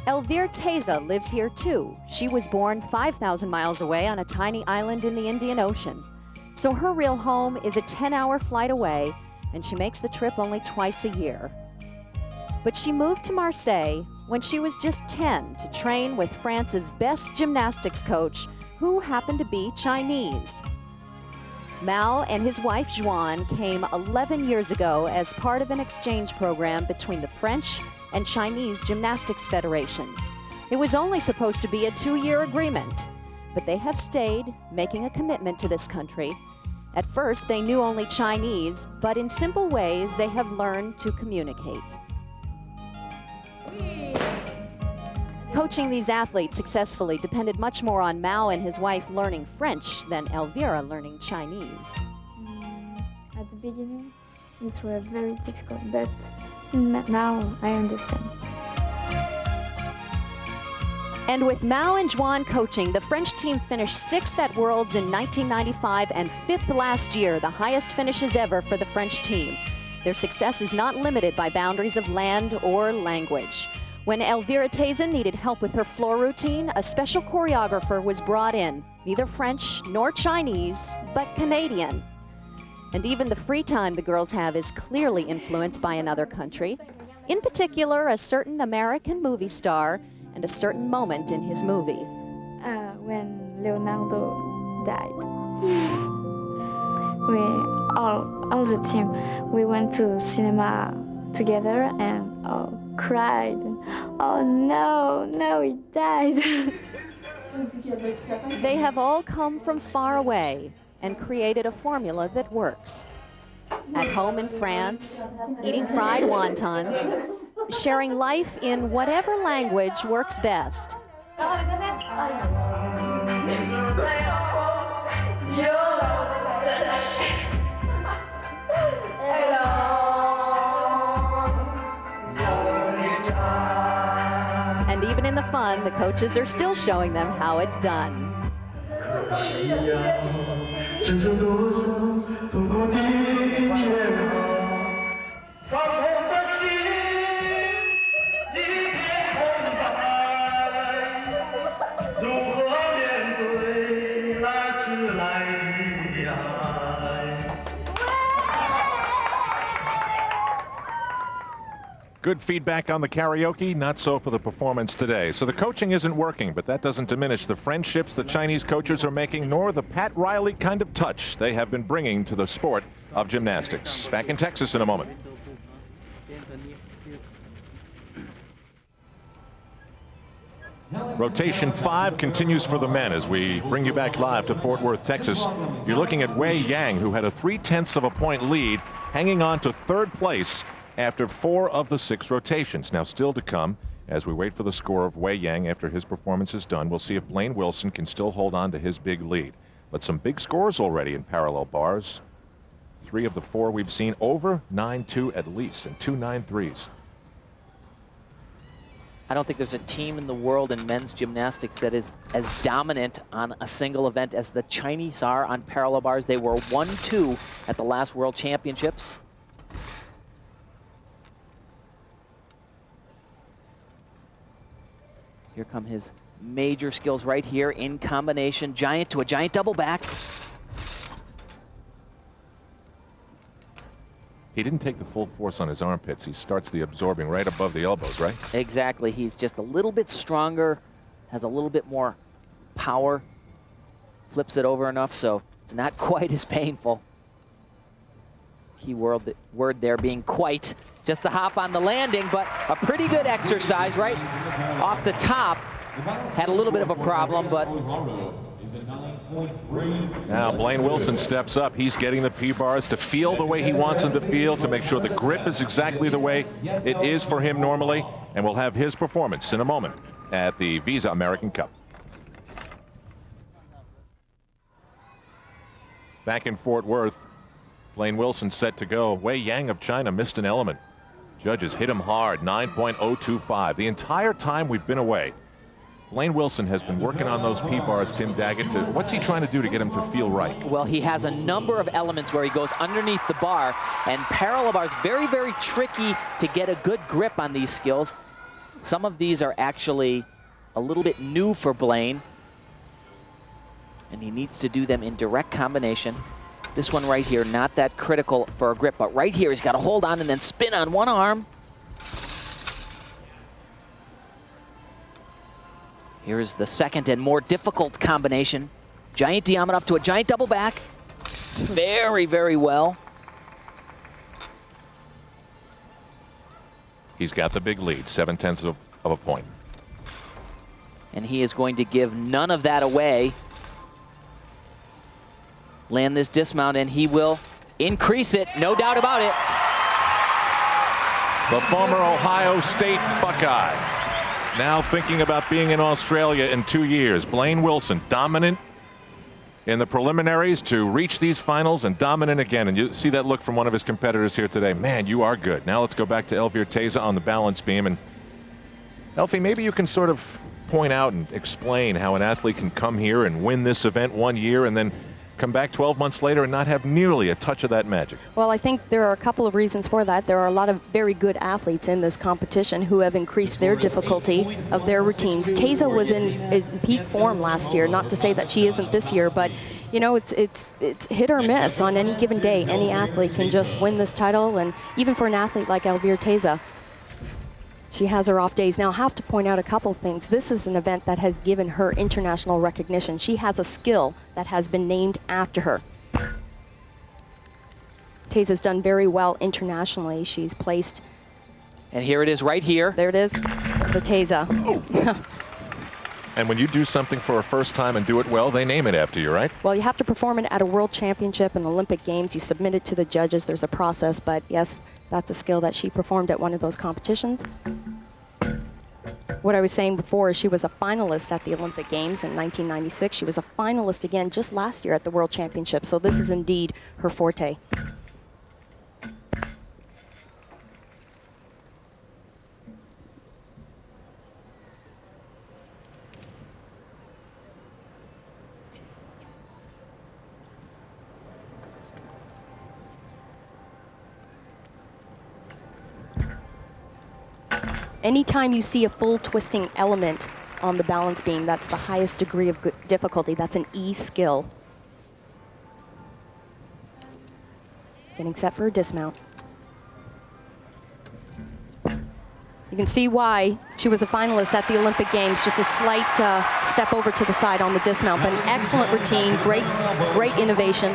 I: ELVIRE TEZA lives here too. She was born 5,000 miles away on a tiny island in the Indian Ocean. So her real home is a 10-hour flight away, and she makes the trip only twice a year. But she moved to Marseille when she was just 10 to train with France's best gymnastics coach, who happened to be Chinese. Mao and his wife Juan came 11 years ago as part of an exchange program between the French and Chinese gymnastics federations. It was only supposed to be a 2-year agreement, but they have stayed, making a commitment to this country. At first, they knew only Chinese, but in simple ways, they have learned to communicate. Coaching these athletes successfully depended much more on Mao and his wife learning French than ELVIRE learning Chinese.
M: At the beginning, it was very difficult, but now I understand.
I: And with Mao and Juan coaching, the French team finished 6th at Worlds in 1995 and 5th last year, the highest finishes ever for the French team. Their success is not limited by boundaries of land or language. When ELVIRE TEZA needed help with her floor routine, a special choreographer was brought in, neither French nor Chinese, but Canadian. And even the free time the girls have is clearly influenced by another country, in particular a certain American movie star and a certain moment in his movie.
M: When Leonardo died, we all the team, we went to cinema together and cried. Oh no, he died.
I: They have all come from far away and created a formula that works. At home in France, eating fried wontons, sharing life in whatever language works best. And even in the fun, the coaches are still showing them how it's done.
A: Good feedback on the karaoke, not so for the performance today. So the coaching isn't working, but that doesn't diminish the friendships the Chinese coaches are making, nor the Pat Riley kind of touch they have been bringing to the sport of gymnastics. Back in Texas in a moment. Rotation 5 continues for the men as we bring you back live to Fort Worth, Texas. You're looking at Wei Yang, who had a 0.3 of a point lead, hanging on to third place after 4 of the 6 rotations. Now still to come as we wait for the score of Wei Yang after his performance is done. We'll see if Blaine Wilson can still hold on to his big lead. But some big scores already in parallel bars. 3 of the 4 we've seen over 9-2 at least, and 2 9-3s.
C: I don't think there's a team in the world in men's gymnastics that is as dominant on a single event as the Chinese are on parallel bars. They were 1-2 at the last World Championships. Here come his major skills right here in combination. Giant to a giant double back.
A: He didn't take the full force on his armpits. He starts the absorbing right above the elbows, right?
C: Exactly. He's just a little bit stronger, has a little bit more power, flips it over enough so it's not quite as painful. Key word there being quite. Just the hop on the landing, but a pretty good exercise right off the top. Had a little bit of a problem, but
A: now Blaine Wilson steps up. He's getting the P-bars to feel the way he wants them to feel, to make sure the grip is exactly the way it is for him normally. And we'll have his performance in a moment at the Visa American Cup. Back in Fort Worth, Blaine Wilson set to go. Wei Yang of China missed an element. Judges hit him hard, 9.025. The entire time we've been away, Blaine Wilson has been working on those P-bars, Tim Daggett. What's he trying to do to get him to feel right?
C: Well, he has a number of elements where he goes underneath the bar, and parallel bars, very, very tricky to get a good grip on these skills. Some of these are actually a little bit new for Blaine, and he needs to do them in direct combination. This one right here, not that critical for a grip, but right here, he's got to hold on and then spin on one arm. Here's the second and more difficult combination. Giant Diamond to a giant double back. Very, very well.
A: He's got the big lead, 0.7 of a point.
C: And he is going to give none of that away. Land this dismount and he will increase it, no doubt about it.
A: The former Ohio State Buckeye, now thinking about being in Australia in 2 years. Blaine Wilson, dominant in the preliminaries to reach these finals and dominant again. And you see that look from one of his competitors here today. Man, you are good. Now let's go back to ELVIRE TEZA on the balance beam. And Elfie, maybe you can sort of point out and explain how an athlete can come here and win this event 1 year and then come back 12 months later and not have nearly a touch of that magic.
B: Well, I think there are a couple of reasons for that. There are a lot of very good athletes in this competition who have increased their difficulty of their routines. TEZA was in peak form last year, not to say that she isn't this year, but you know, it's hit or miss on any given day. Any athlete can just win this title, and even for an athlete like ELVIRE TEZA, she has her off days. Now, I have to point out a couple things. This is an event that has given her international recognition. She has a skill that has been named after her. TEZA's done very well internationally. She's placed.
C: And here it is right here.
B: There it is, the TEZA.
A: Oh. And when you do something for a first time and do it well, they name it after you, right?
B: Well, you have to perform it at a World Championship and Olympic Games. You submit it to the judges. There's a process, but yes, that's a skill that she performed at one of those competitions. What I was saying before is she was a finalist at the Olympic Games in 1996. She was a finalist again just last year at the World Championship. So this is indeed her forte. Anytime you see a full twisting element on the balance beam, that's the highest degree of difficulty. That's an E skill. Getting set for a dismount. You can see why she was a finalist at the Olympic Games. Just a slight step over to the side on the dismount, but an excellent routine, great innovation.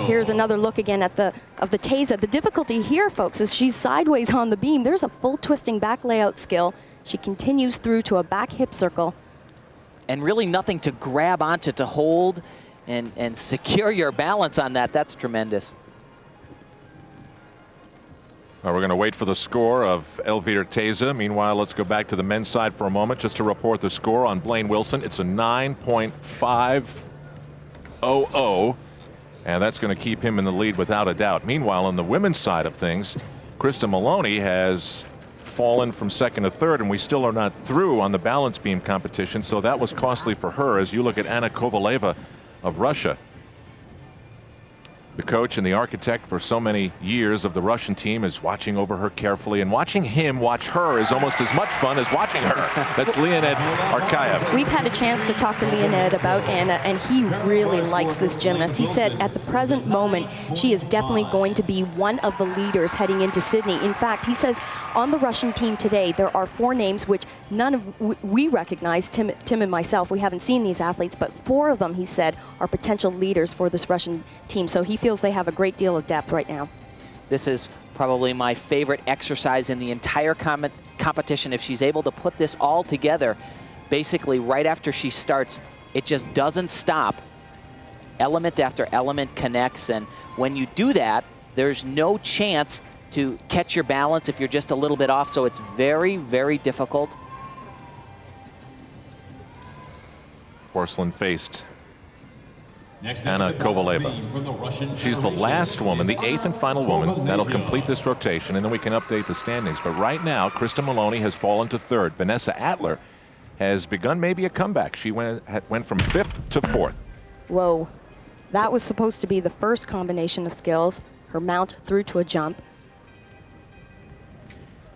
B: Here's another look again at the TEZA. The difficulty here, folks, is she's sideways on the beam. There's a full twisting back layout skill. She continues through to a back hip circle.
C: And really nothing to grab onto to hold and secure your balance on that. That's tremendous.
A: We're going to wait for the score of ELVIRE TEZA. Meanwhile, let's go back to the men's side for a moment just to report the score on Blaine Wilson. It's a 9.500, and that's going to keep him in the lead without a doubt. Meanwhile, on the women's side of things, Kristen Maloney has fallen from second to third, and we still are not through on the balance beam competition, so that was costly for her as you look at Anna Kovaleva of Russia. The coach and the architect for so many years of the Russian team is watching over her carefully, and watching him watch her is almost as much fun as watching her. That's Leonid Arkayev.
B: We've had a chance to talk to Leonid about Anna, and he really likes this gymnast. He said at the present moment, she is definitely going to be one of the leaders heading into Sydney. In fact, he says on the Russian team today, there are 4 names which none of we recognize, Tim and myself. We haven't seen these athletes, but 4 of them, he said, are potential leaders for this Russian team. So he feels they have a great deal of depth right now.
C: This is probably my favorite exercise in the entire competition. If she's able to put this all together, basically right after she starts, it just doesn't stop. Element after element connects, and when you do that, there's no chance to catch your balance if you're just a little bit off, so it's very, very difficult.
A: Porcelain-faced Anna Kovaleva. She's the last woman, the 8th and final woman that'll complete this rotation, and then we can update the standings. But right now, Kristen Maloney has fallen to 3rd. Vanessa Atler has begun maybe a comeback. She went from 5th to 4th.
B: Whoa, that was supposed to be the first combination of skills. Her mount through to a jump.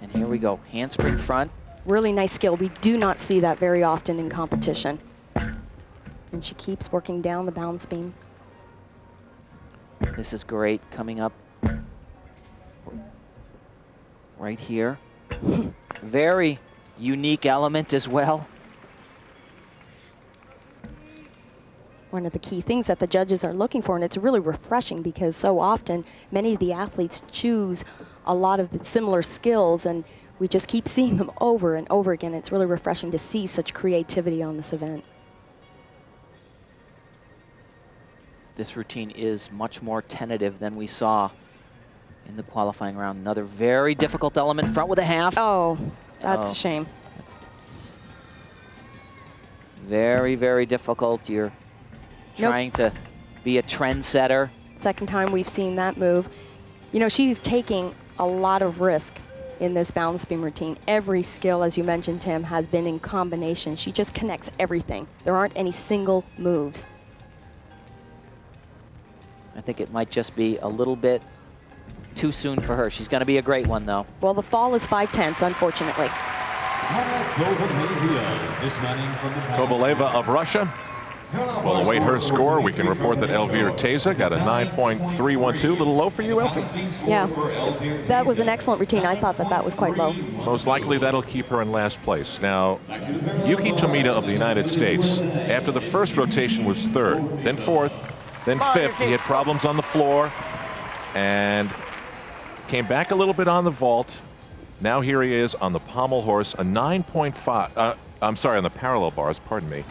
C: And here we go, handspring front.
B: Really nice skill. We do not see that very often in competition. And she keeps working down the balance beam.
C: This is great, coming up right here. Very unique element as well.
B: One of the key things that the judges are looking for, and it's really refreshing because so often many of the athletes choose a lot of the similar skills, and we just keep seeing them over and over again. It's really refreshing to see such creativity on this event.
C: This routine is much more tentative than we saw in the qualifying round. Another very difficult element, front with a half.
B: Oh, that's a shame.
C: That's very, very difficult. You're trying to be a trendsetter.
B: Second time we've seen that move. You know, she's taking a lot of risk in this balance beam routine. Every skill, as you mentioned, Tim, has been in combination. She just connects everything. There aren't any single moves.
C: I think it might just be a little bit too soon for her. She's going to be a great one, though.
B: Well, the fall is 5/10, unfortunately.
A: Kovaleva of Russia will await her score. We can report that ELVIRE TEZA got a 9.312. A little low for you, Elfie?
B: Yeah, that was an excellent routine. I thought that was quite low.
A: Most likely that'll keep her in last place. Now, Yuki Tomita of the United States, after the first rotation was 3rd, then 4th, then 5th. He had problems on the floor and came back a little bit on the vault. Now here he is on the pommel horse, a 9.5, I'm sorry, on the parallel bars, pardon me.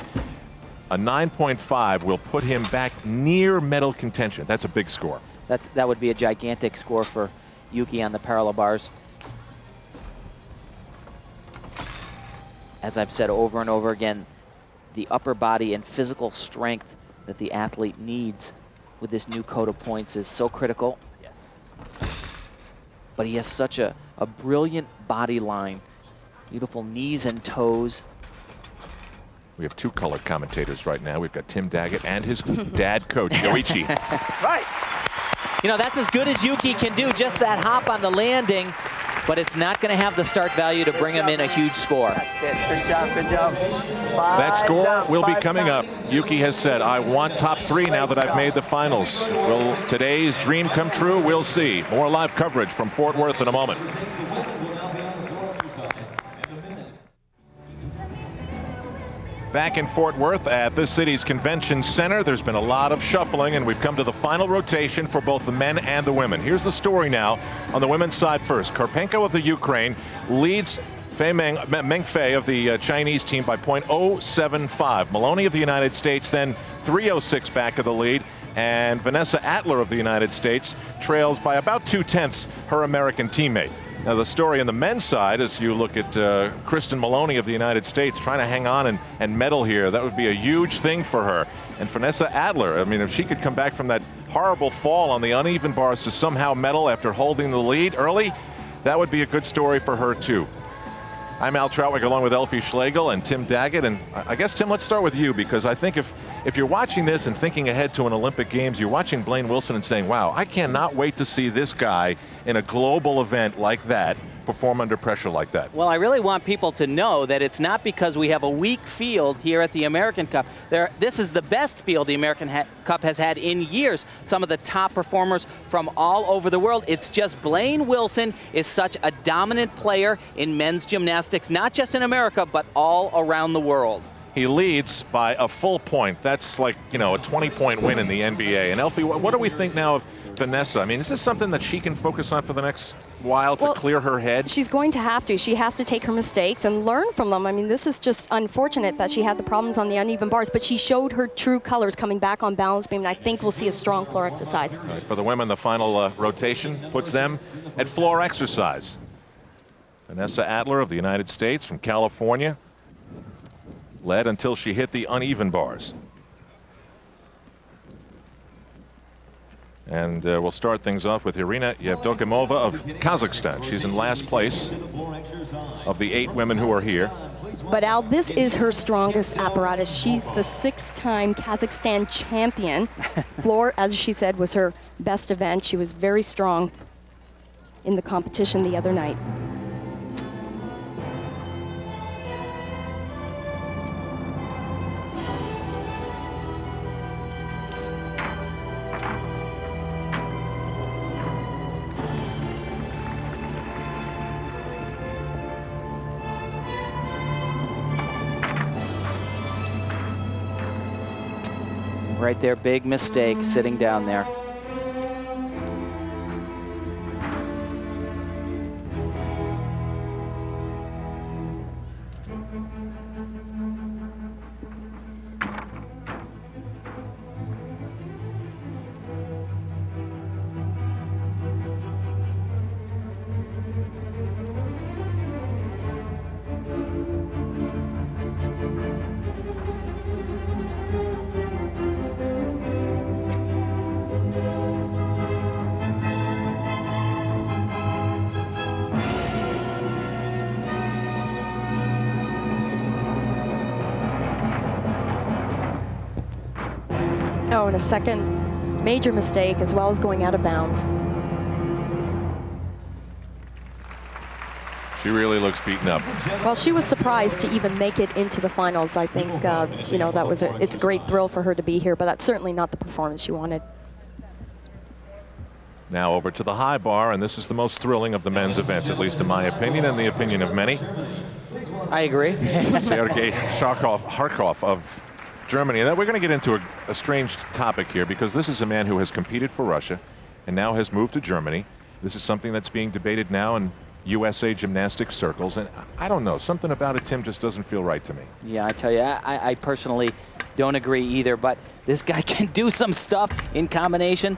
A: A 9.5 will put him back near medal contention. That's a big score.
C: That would be a gigantic score for Yuki on the parallel bars. As I've said over and over again, the upper body and physical strength that the athlete needs with this new code of points is so critical. Yes. But he has such a brilliant body line, beautiful knees and toes.
A: We have 2 color commentators right now. We've got Tim Daggett and his dad coach, Yoichi.
C: Right. You know, that's as good as Yuki can do, just that hop on the landing, but it's not going to have the start value to bring him in a huge score.
D: Good job, good job.
A: That score will be coming up. Yuki has said, I want top 3 now that I've made the finals. Will today's dream come true? We'll see. More live coverage from Fort Worth in a moment. Back in Fort Worth at this city's convention center, there's been a lot of shuffling, and we've come to the final rotation for both the men and the women. Here's the story now on the women's side first. Karpenko of the Ukraine leads Meng Fei of the Chinese team by .075. Maloney of the United States then 3:06 back of the lead, and Vanessa Atler of the United States trails by about 2/10 her American teammate. Now the story on the men's side, as you look at Kristen Maloney of the United States trying to hang on and medal here, that would be a huge thing for her. And Vanessa Atler, I mean, if she could come back from that horrible fall on the uneven bars to somehow medal after holding the lead early, that would be a good story for her too. I'm Al Troutwig along with Elfie Schlegel and Tim Daggett, and I guess, Tim, let's start with you, because I think if you're watching this and thinking ahead to an Olympic Games, you're watching Blaine Wilson and saying, wow, I cannot wait to see this guy in a global event like that perform under pressure like that.
C: Well, I really want people to know that it's not because we have a weak field here at the American Cup. This is the best field the American Cup has had in years. Some of the top performers from all over the world. It's just Blaine Wilson is such a dominant player in men's gymnastics, not just in America, but all around the world.
A: He leads by a full point. That's like, you know, a 20-point win in the NBA. And Elfie, what do we think now of Vanessa? I mean, is this something that she can focus on for the next while to clear her head?
B: She's going to have to. She has to take her mistakes and learn from them. I mean, this is just unfortunate that she had the problems on the uneven bars, but she showed her true colors coming back on balance beam, and I think we'll see a strong floor exercise.
A: Right, for the women, the final rotation puts them at floor exercise. Vanessa Atler of the United States from California led until she hit the uneven bars. And we'll start things off with Irina Yevdokimova of Kazakhstan. She's in last place of the 8 women who are here.
B: But Al, this is her strongest apparatus. She's the 6-time Kazakhstan champion. Floor, as she said, was her best event. She was very strong in the competition the other night.
C: Right there, big mistake sitting down there.
B: Oh, and a second major mistake, as well as going out of bounds.
A: She really looks beaten up.
B: Well, she was surprised to even make it into the finals. I think, you know, that was it's a great thrill for her to be here, but that's certainly not the performance she wanted.
A: Now over to the high bar, and this is the most thrilling of the men's events, at least in my opinion, and the opinion of many.
C: I agree.
A: Sergei Harkov of Germany. And we're going to get into a strange topic here, because this is a man who has competed for Russia and now has moved to Germany. This is something that's being debated now in USA gymnastics circles, and I don't know, something about it, Tim, just doesn't feel right to me.
C: Yeah, I tell you, I personally don't agree either, but this guy can do some stuff in combination.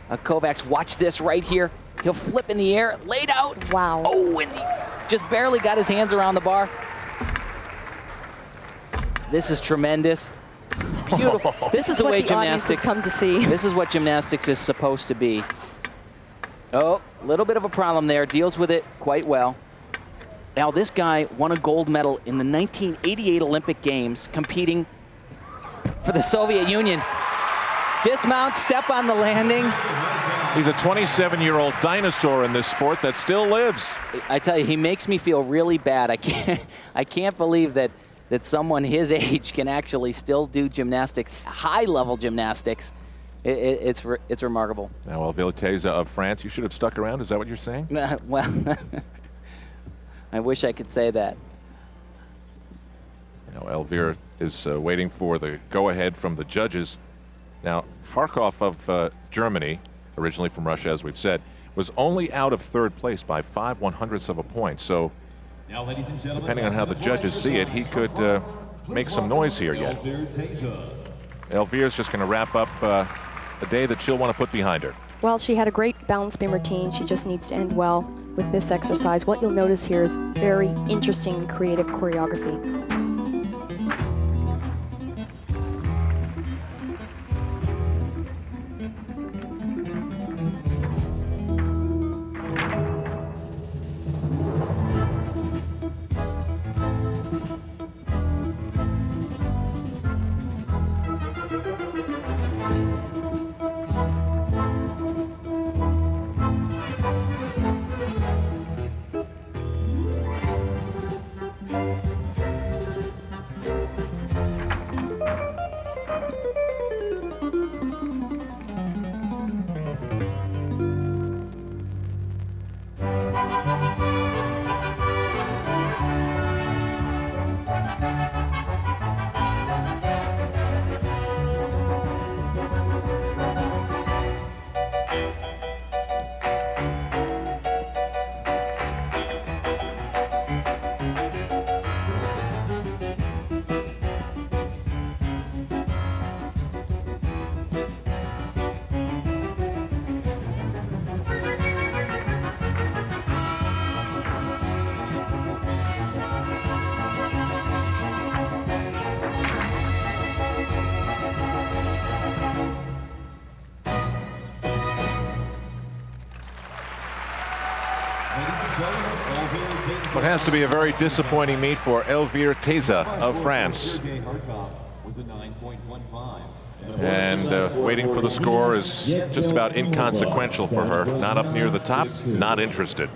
C: Kovacs, watch this right here. He'll flip in the air, laid out.
B: Wow.
C: Oh, and he just barely got his hands around the bar. This is tremendous. Beautiful. This is the way gymnastics
B: come to see.
C: This is what gymnastics is supposed to be. Oh, a little bit of a problem there. Deals with it quite well. Now, this guy won a gold medal in the 1988 Olympic Games, competing for the Soviet Union. Dismount, step on the landing.
A: He's a 27-year-old dinosaur in this sport that still lives.
C: I tell you, he makes me feel really bad. I can't believe that someone his age can actually still do gymnastics, high-level gymnastics. It's remarkable.
A: Now, ELVIRE TEZA of France, you should have stuck around. Is that what you're saying?
C: Well, I wish I could say that.
A: Now Elvire is waiting for the go-ahead from the judges. Now Kharkov of Germany, originally from Russia, as we've said, was only out of third place by 5/100ths of a point. So
F: Now, ladies and gentlemen,
A: depending on how the judges see it, he could make some noise here yet. Elvire's just going to wrap up a day that she'll want to put behind her.
B: Well, she had a great balance beam routine. She just needs to end well with this exercise. What you'll notice here is very interesting and creative choreography.
A: What has to be a very disappointing meet for Elvire TEZA of France. And waiting for the score is just about inconsequential for her. Not up near the top, not interested.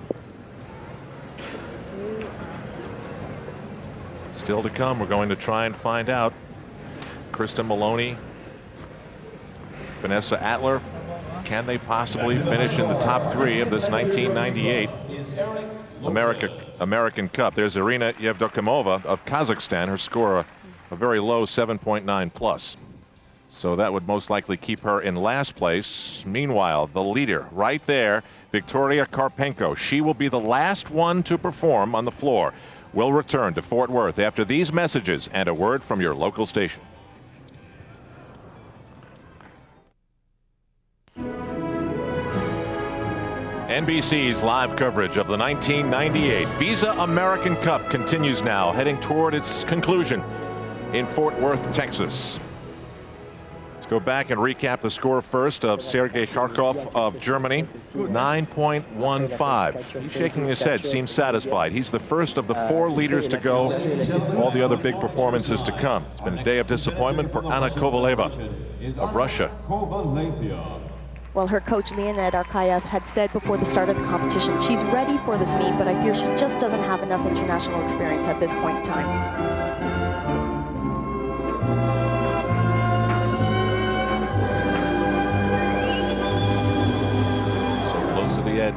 A: Still to come, we're going to try and find out. Kristen Maloney, Vanessa Atler, can they possibly finish in the top three of this 1998 American Cup? There's Irina Yevdokimova of Kazakhstan. Her score a very low 7.9 plus. So that would most likely keep her in last place. Meanwhile, the leader right there, Victoria Karpenko. She will be the last one to perform on the floor. We'll return to Fort Worth after these messages and a word from your local station. NBC's live coverage of the 1998 Visa American Cup continues now, heading toward its conclusion in Fort Worth, Texas. Let's go back and recap the score first of Sergei Kharkov of Germany, 9.15. He's shaking his head, seems satisfied. He's the first of the four leaders to go, all the other big performances to come. It's been a day of disappointment for Anna Kovaleva of Russia.
B: Well, her coach, Leonid Arkayev, had said before the start of the competition, she's ready for this meet, but I fear she just doesn't have enough international experience at this point in time.
A: So close to the edge.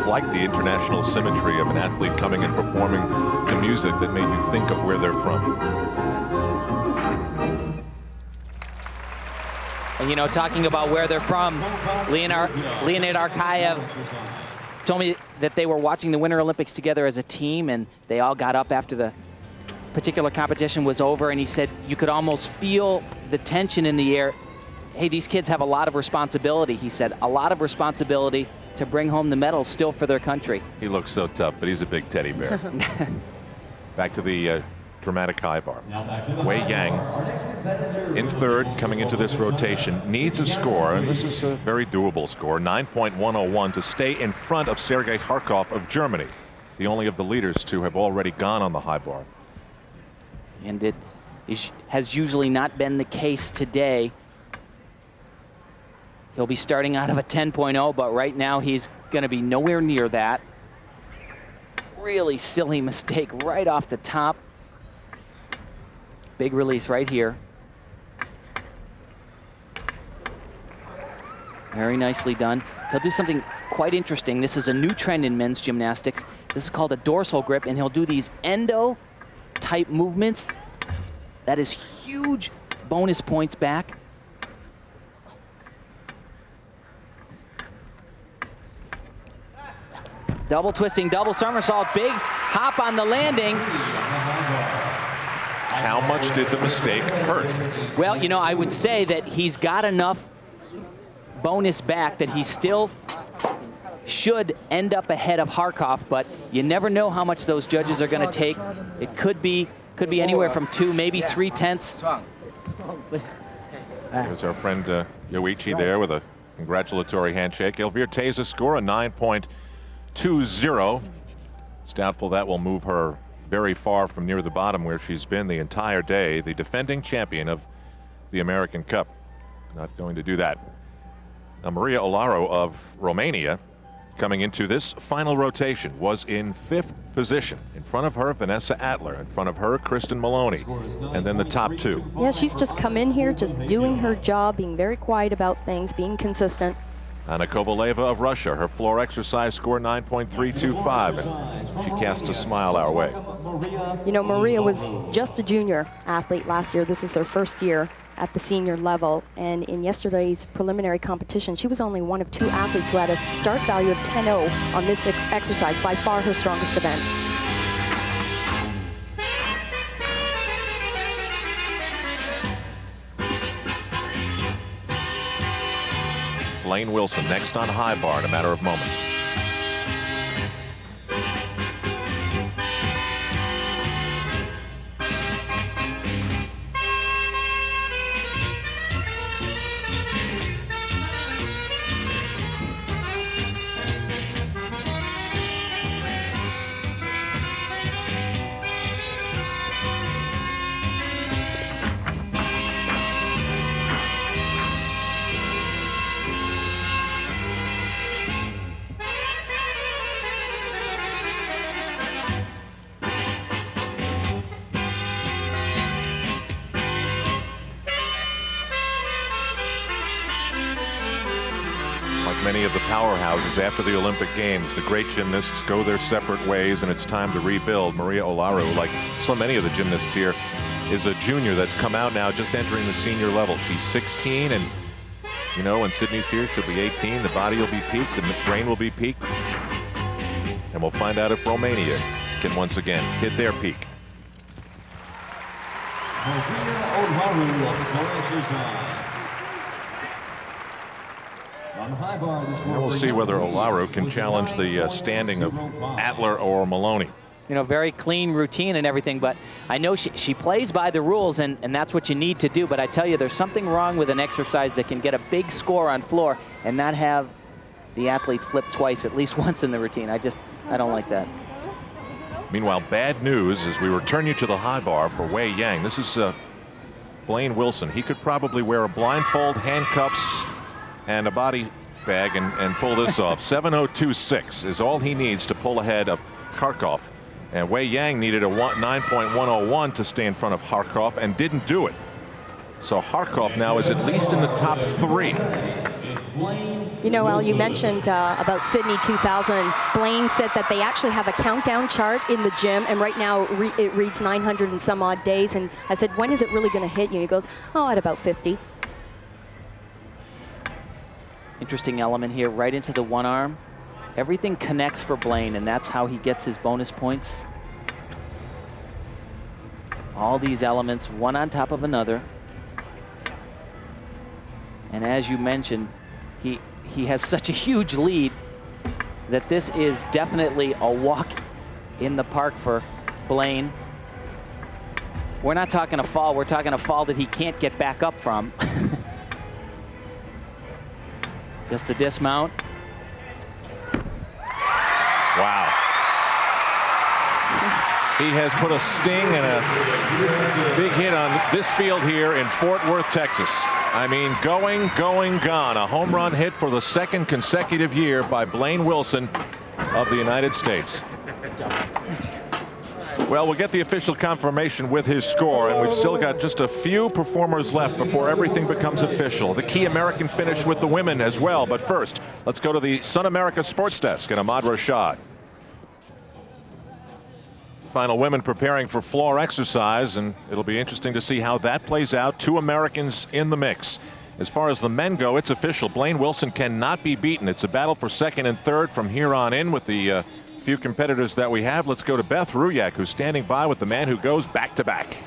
A: Like the international symmetry of an athlete coming and performing to music that made you think of where they're from.
C: And you know, talking about where they're from, Leonid Arkayev told me that they were watching the Winter Olympics together as a team, and they all got up after the particular competition was over, and he said you could almost feel the tension in the air. Hey, these kids have a lot of responsibility, he said, a lot of responsibility to bring home the medals still for their country.
A: He looks so tough, but he's a big teddy bear. Back to the dramatic high bar. Wei Yang in third coming into this rotation needs a score, and this is a very doable score, 9.101 to stay in front of Sergei Kharkov of Germany, the only of the leaders to have already gone on the high bar.
C: And it has usually not been the case today. He'll be starting out of a 10.0, but right now he's going to be nowhere near that. Really silly mistake right off the top. Big release right here. Very nicely done. He'll do something quite interesting. This is a new trend in men's gymnastics. This is called a dorsal grip, and he'll do these endo type movements. That is huge bonus points back. Double twisting, double somersault, big hop on the landing.
A: How much did the mistake hurt?
C: Well, you know, I would say that he's got enough bonus back that he still should end up ahead of Kharkov, but you never know how much those judges are going to take. It could be anywhere from 2, maybe 3/10.
A: There's our friend Yoichi there with a congratulatory handshake. ELVIRE TEZA score a 9.20. It's doubtful that will move her very far from near the bottom where she's been the entire day. The defending champion of the American Cup. Not going to do that. Now, Maria Olaro of Romania, coming into this final rotation, was in 5th position. In front of her, Vanessa Atler. In front of her, Kristen Maloney. And then the top 2.
B: Yeah, she's just come in here, just doing her job, being very quiet about things, being consistent.
A: Anna Kovaleva of Russia, her floor exercise score 9.325, and she cast a smile our way.
B: You know, Maria was just a junior athlete last year. This is her first year at the senior level, and in yesterday's preliminary competition, she was only one of 2 athletes who had a start value of 10.0 on this exercise, by far her strongest event.
A: Blaine Wilson next on high bar in a matter of moments. Many of the powerhouses after the Olympic Games, the great gymnasts go their separate ways and it's time to rebuild. Maria Olaro, like so many of the gymnasts here, is a junior that's come out now just entering the senior level. She's 16, and you know, when Sydney's here, she'll be 18. The body will be peaked, the brain will be peaked. And we'll find out if Romania can once again hit their peak. And we'll see whether Olaro can challenge the standing of Atler or Maloney.
C: You know, very clean routine and everything, but I know she plays by the rules, and that's what you need to do. But I tell you, there's something wrong with an exercise that can get a big score on floor and not have the athlete flip twice, at least once in the routine. I don't like that.
A: Meanwhile, bad news as we return you to the high bar for Wei Yang. This is Blaine Wilson. He could probably wear a blindfold, handcuffs, and a body bag and pull this off. 7:026 is all he needs to pull ahead of Kharkov. And Wei Yang needed a 9.101 to stay in front of Kharkov and didn't do it. So Kharkov now is at least in the top 3.
B: You know, Al, you mentioned about Sydney 2000. Blaine said that they actually have a countdown chart in the gym, and right now it reads 900 and some odd days. And I said, when is it really going to hit you? And he goes, oh, at about 50.
C: Interesting element here, right into the one arm. Everything connects for Blaine, and that's how he gets his bonus points. All these elements, one on top of another. And as you mentioned, he has such a huge lead that this is definitely a walk in the park for Blaine. We're not talking a fall, we're talking a fall that he can't get back up from. Just the dismount.
A: Wow. He has put a sting and a big hit on this field here in Fort Worth, Texas. I mean, going, gone. A home run hit for the second consecutive year by Blaine Wilson of the United States. Well, we'll get the official confirmation with his score, and we've still got just a few performers left before everything becomes official. The key American finish with the women as well. But first, let's go to the Sun America Sports Desk and Ahmad Rashad. Final women preparing for floor exercise, and it'll be interesting to see how that plays out. 2 Americans in the mix. As far as the men go, it's official. Blaine Wilson cannot be beaten. It's a battle for second and third from here on in with the few competitors that we have. Let's go to Beth Ruyak, who's standing by with the man who goes back-to-back.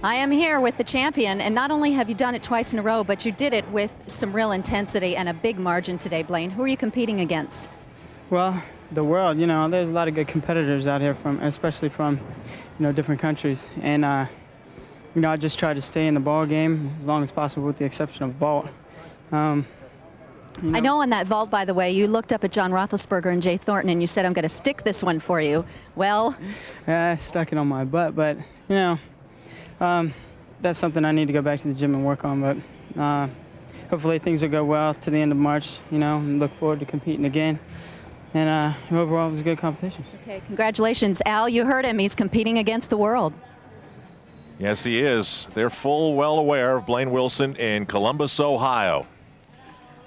I: I am here with the champion, and not only have you done it twice in a row, but you did it with some real intensity and a big margin today, Blaine. Who are you competing against?
H: Well, the world, you know, there's a lot of good competitors out here, especially from, you know, different countries. And, you know, I just try to stay in the ball game as long as possible with the exception of vault.
I: I know on that vault, by the way, you looked up at John Roethlisberger and Jay Thornton and you said, I'm going to stick this one for you. Well,
H: yeah, I stuck it on my butt, but, you know, that's something I need to go back to the gym and work on. But hopefully things will go well to the end of March, you know, and look forward to competing again. And overall, it was a good competition.
I: Okay, congratulations. Al, you heard him. He's competing against the world.
A: Yes, he is. They're full well aware of Blaine Wilson in Columbus, Ohio.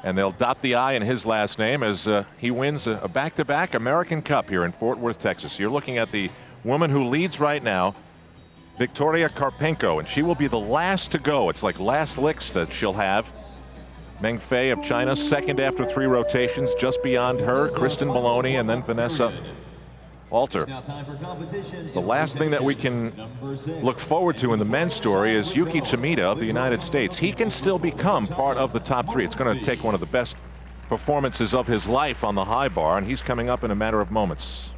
A: And they'll dot the I in his last name as he wins a back-to-back American Cup here in Fort Worth, Texas. You're looking at the woman who leads right now, Victoria Karpenko, and she will be the last to go. It's like last licks that she'll have. Meng Fei of China, second after 3 rotations. Just beyond her, Kristen Maloney, and then Vanessa Walter. The last thing that we can look forward to in the men's story is Yuki Tomita of the United States. He can still become part of the top 3. It's going to take one of the best performances of his life on the high bar, and he's coming up in a matter of moments.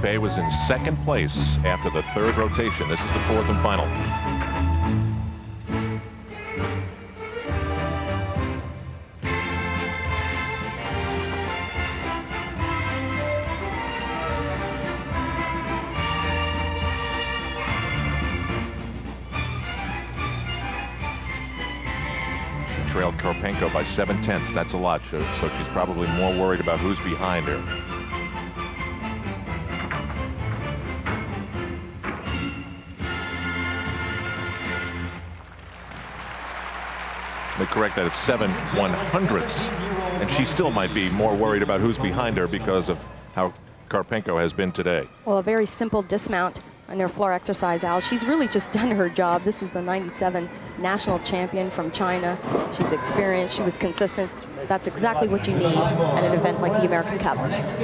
A: Fei was in second place after the 3rd rotation. This is the 4th and final. She trailed Karpenko by 7/10. That's a lot, so she's probably more worried about who's behind her. They correct that, it's 7/100ths, and she still might be more worried about who's behind her because of how Karpenko has been today.
B: Well, a very simple dismount on their floor exercise, Al. She's really just done her job. This is the 97 national champion from China. She's experienced, she was consistent. That's exactly what you need at an event like the American Cup.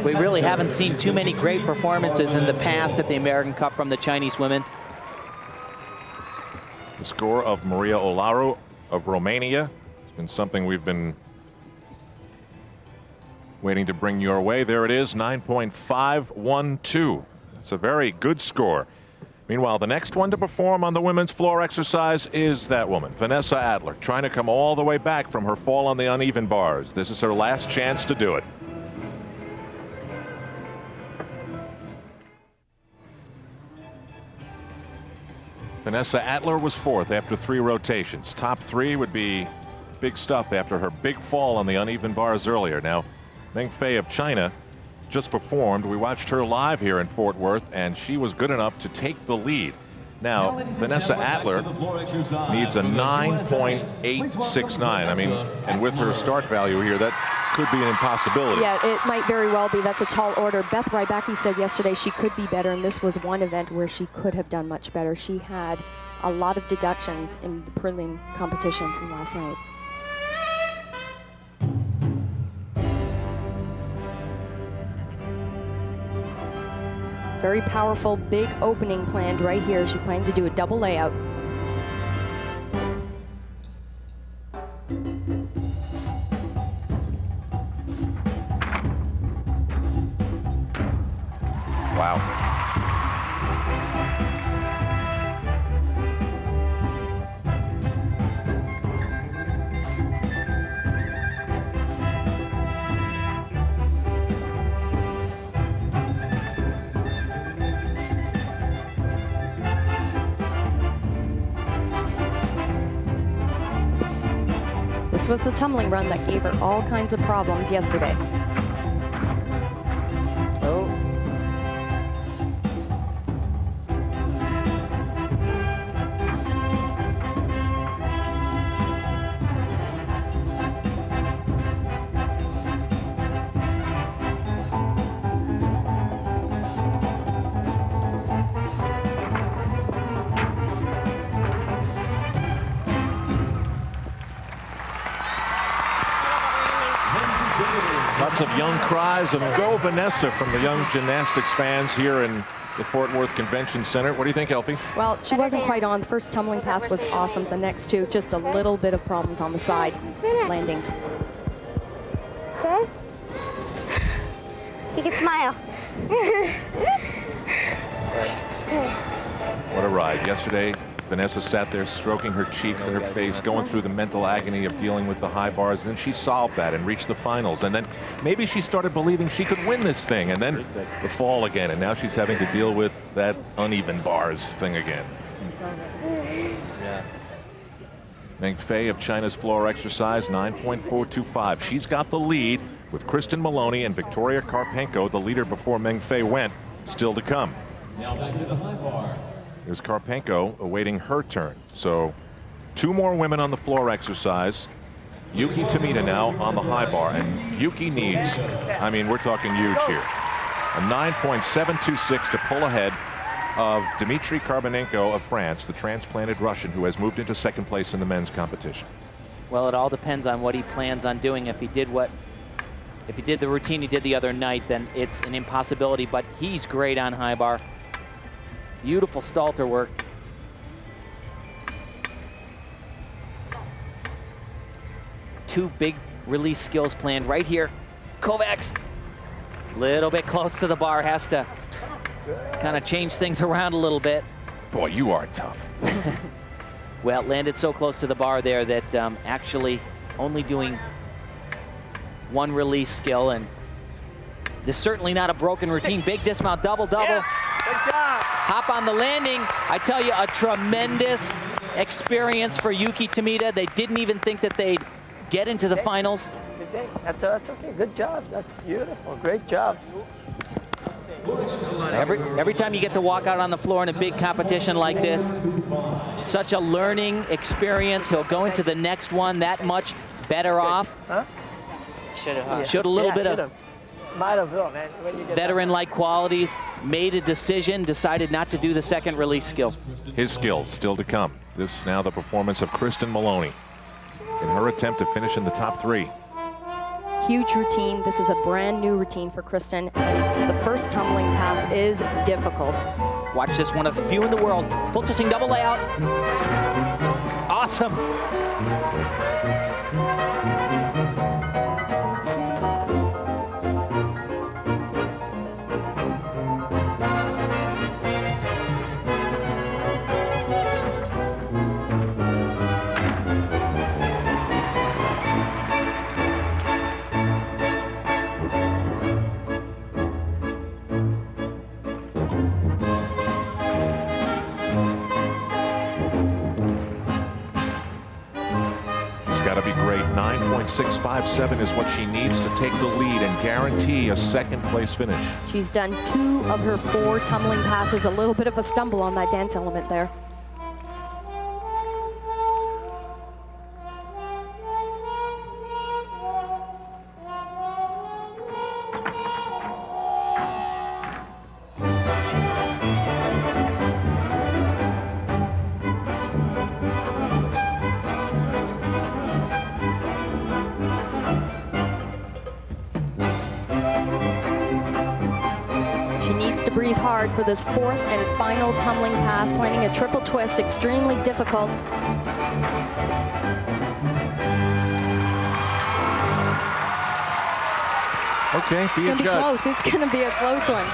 C: We really haven't seen too many great performances in the past at the American Cup from the Chinese women.
A: The score of Maria Olaru of Romania. It's been something we've been waiting to bring your way. There it is, 9.512. It's a very good score. Meanwhile, the next one to perform on the women's floor exercise is that woman, Vanessa Adler, trying to come all the way back from her fall on the uneven bars. This is her last chance to do it. Vanessa Adler was fourth after 3 rotations. Top 3 would be big stuff after her big fall on the uneven bars earlier. Now, Meng Fei of China just performed. We watched her live here in Fort Worth, and she was good enough to take the lead. Now, Vanessa Adler needs a 9.869. I mean, and with her start value here, that could be an impossibility.
B: Yeah, it might very well be. That's a tall order. Beth Rybacki said yesterday she could be better, and this was one event where she could have done much better. She had a lot of deductions in the prelim competition from last night. Very powerful, big opening planned right here. She's planning to do a double layout.
A: Wow.
B: This was the tumbling run that gave her all kinds of problems yesterday.
C: Oh.
A: Lots of young cries of "Go Vanessa" from the young gymnastics fans here in the Fort Worth Convention Center. What do you think, Elfie?
B: Well, she wasn't quite on. The first tumbling pass was awesome. The next two, just a little bit of problems on the side landings.
K: Okay. You can smile.
A: What a ride. Yesterday, Vanessa sat there stroking her cheeks and her face, going through the mental agony of dealing with the high bars. And then she solved that and reached the finals. And then maybe she started believing she could win this thing. And then the fall again. And now she's having to deal with that uneven bars thing again.
C: Yeah.
A: Meng Fei of China's floor exercise, 9.425. She's got the lead with Kristen Maloney and Victoria Karpenko, the leader before Meng Fei went, still to come.
F: Now back to the high bar.
A: There's Karpenko awaiting her turn. So 2 more women on the floor exercise. Yuki Tomita now on the high bar, and Yuki needs, I mean, we're talking huge here. A 9.726 to pull ahead of Dmitry Karpenko of France, the transplanted Russian who has moved into second place in the men's competition.
C: Well, it all depends on what he plans on doing. If he did the routine he did the other night, then it's an impossibility, but he's great on high bar. Beautiful Stalter work. Two big release skills planned right here. Kovacs, little bit close to the bar, has to kind of change things around a little bit.
A: Boy, you are tough.
C: Well, landed so close to the bar there that actually only doing 1 release skill, and this is certainly not a broken routine. Big dismount, double-double.
D: Yeah. Good job.
C: Hop on the landing. I tell you, a tremendous experience for Yuki Tomita. They didn't even think that they'd get into the finals.
D: Good day. That's okay. Good job. That's beautiful. Great job.
C: Every time you get to walk out on the floor in a big competition like this, such a learning experience. He'll go into the next one that much better off.
D: Huh?
C: Showed a little bit of
D: might as well, man.
C: veteran-like qualities, made a decision, decided not to do the second release skill.
A: His skills still to come. This now the performance of Kristen Maloney in her attempt to finish in the top 3.
B: Huge routine. This is a brand new routine for Kristen. The first tumbling pass is difficult.
C: Watch this, one of the few in the world. Full twisting double layout. Awesome.
A: got to be great. 9.657 is what she needs to take the lead and guarantee a second-place finish.
B: She's done 2 of her 4 tumbling passes. A little bit of a stumble on that dance element there. Breathe hard for this 4th and final tumbling pass, planning a triple twist, extremely difficult.
A: Okay, be a judge.
B: It's going to be a close one.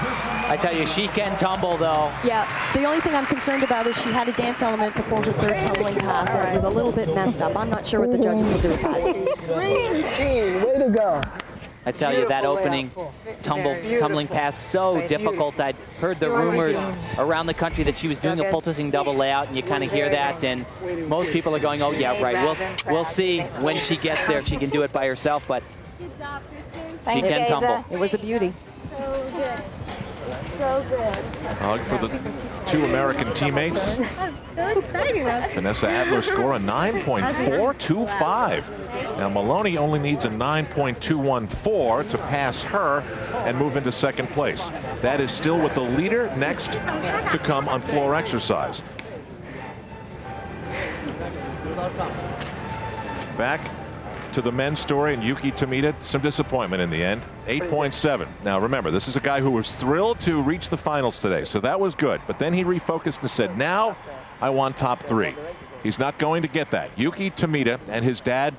C: I tell you, she can tumble, though.
B: Yeah, the only thing I'm concerned about is she had a dance element before her 3rd tumbling pass, and it was a little bit messed up. I'm not sure what the judges will do with that.
D: Way to go.
C: I tell you, that opening tumbling pass, so difficult. I'd heard the rumors around the country that she was doing a full twisting double layout, and you kind of hear that, and most people are going, oh yeah, right, we'll see when she gets there if she can do it by herself, but she can tumble.
B: It was a beauty.
M: So good. So good.
A: Hug for the 2 American teammates.
M: So exciting.
A: Vanessa Adler score a 9.425. Now Maloney only needs a 9.214 to pass her and move into second place. That is still with the leader next to come on floor exercise. Back to the men's story, and Yuki Tomita, some disappointment in the end. 8.7. Now remember, this is a guy who was thrilled to reach the finals today, so that was good. But then he refocused and said, now I want top 3. He's not going to get that. Yuki Tomita and his dad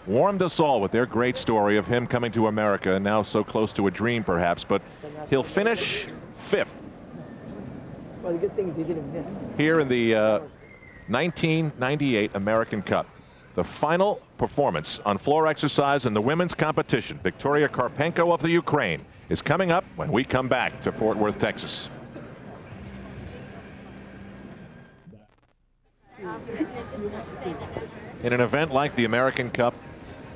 A: warmed us all with their great story of him coming to America and now so close to a dream perhaps, but he'll finish 5th.
D: Well, the good thing is he didn't miss.
A: Here in the 1998 American Cup. The final performance on floor exercise in the women's competition. Victoria Karpenko of the Ukraine is coming up when we come back to Fort Worth, Texas. In an event like the American Cup.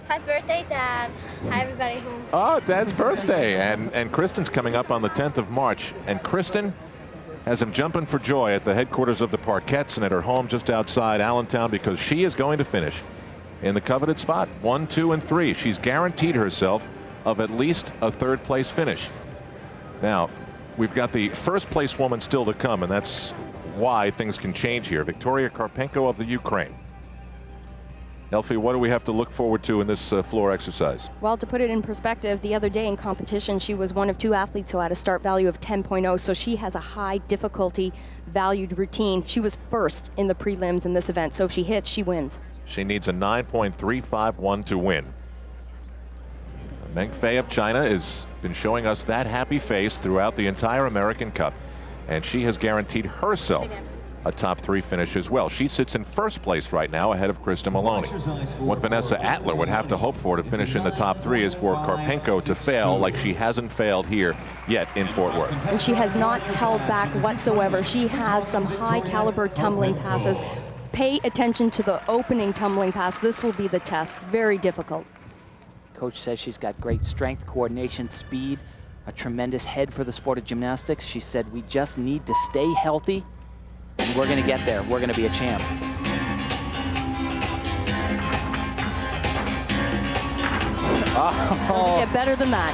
K: Happy birthday, Dad. Hi, everybody home.
A: Oh, Dad's birthday. And Kristen's coming up on the 10th of March. And Kristen has him jumping for joy at the headquarters of the Parkettes and at her home just outside Allentown, because she is going to finish in the coveted spot 1, 2, and 3. She's guaranteed herself of at least a 3rd place finish. Now, we've got the 1st place woman still to come, and that's why things can change here. Victoria Karpenko of the Ukraine. Elfie, what do we have to look forward to in this floor exercise?
B: Well, to put it in perspective, the other day in competition, she was one of 2 athletes who had a start value of 10.0, so she has a high difficulty valued routine. She was 1st in the prelims in this event, so if she hits, she wins.
A: She needs a 9.351 to win. Meng Fei of China has been showing us that happy face throughout the entire American Cup, and she has guaranteed herself a top 3 finish as well. She sits in 1st place right now ahead of Kristen Maloney. What Vanessa Adler would have to hope for to finish in the top 3 is for Karpenko to fail like she hasn't failed here yet in Fort Worth.
B: And she has not held back whatsoever. She has some high caliber tumbling passes. Pay attention to the opening tumbling pass. This will be the test. Very difficult.
C: Coach says she's got great strength, coordination, speed, a tremendous head for the sport of gymnastics. She said we just need to stay healthy, and we're going to get there. We're going to be a champ.
B: Doesn't get better than that.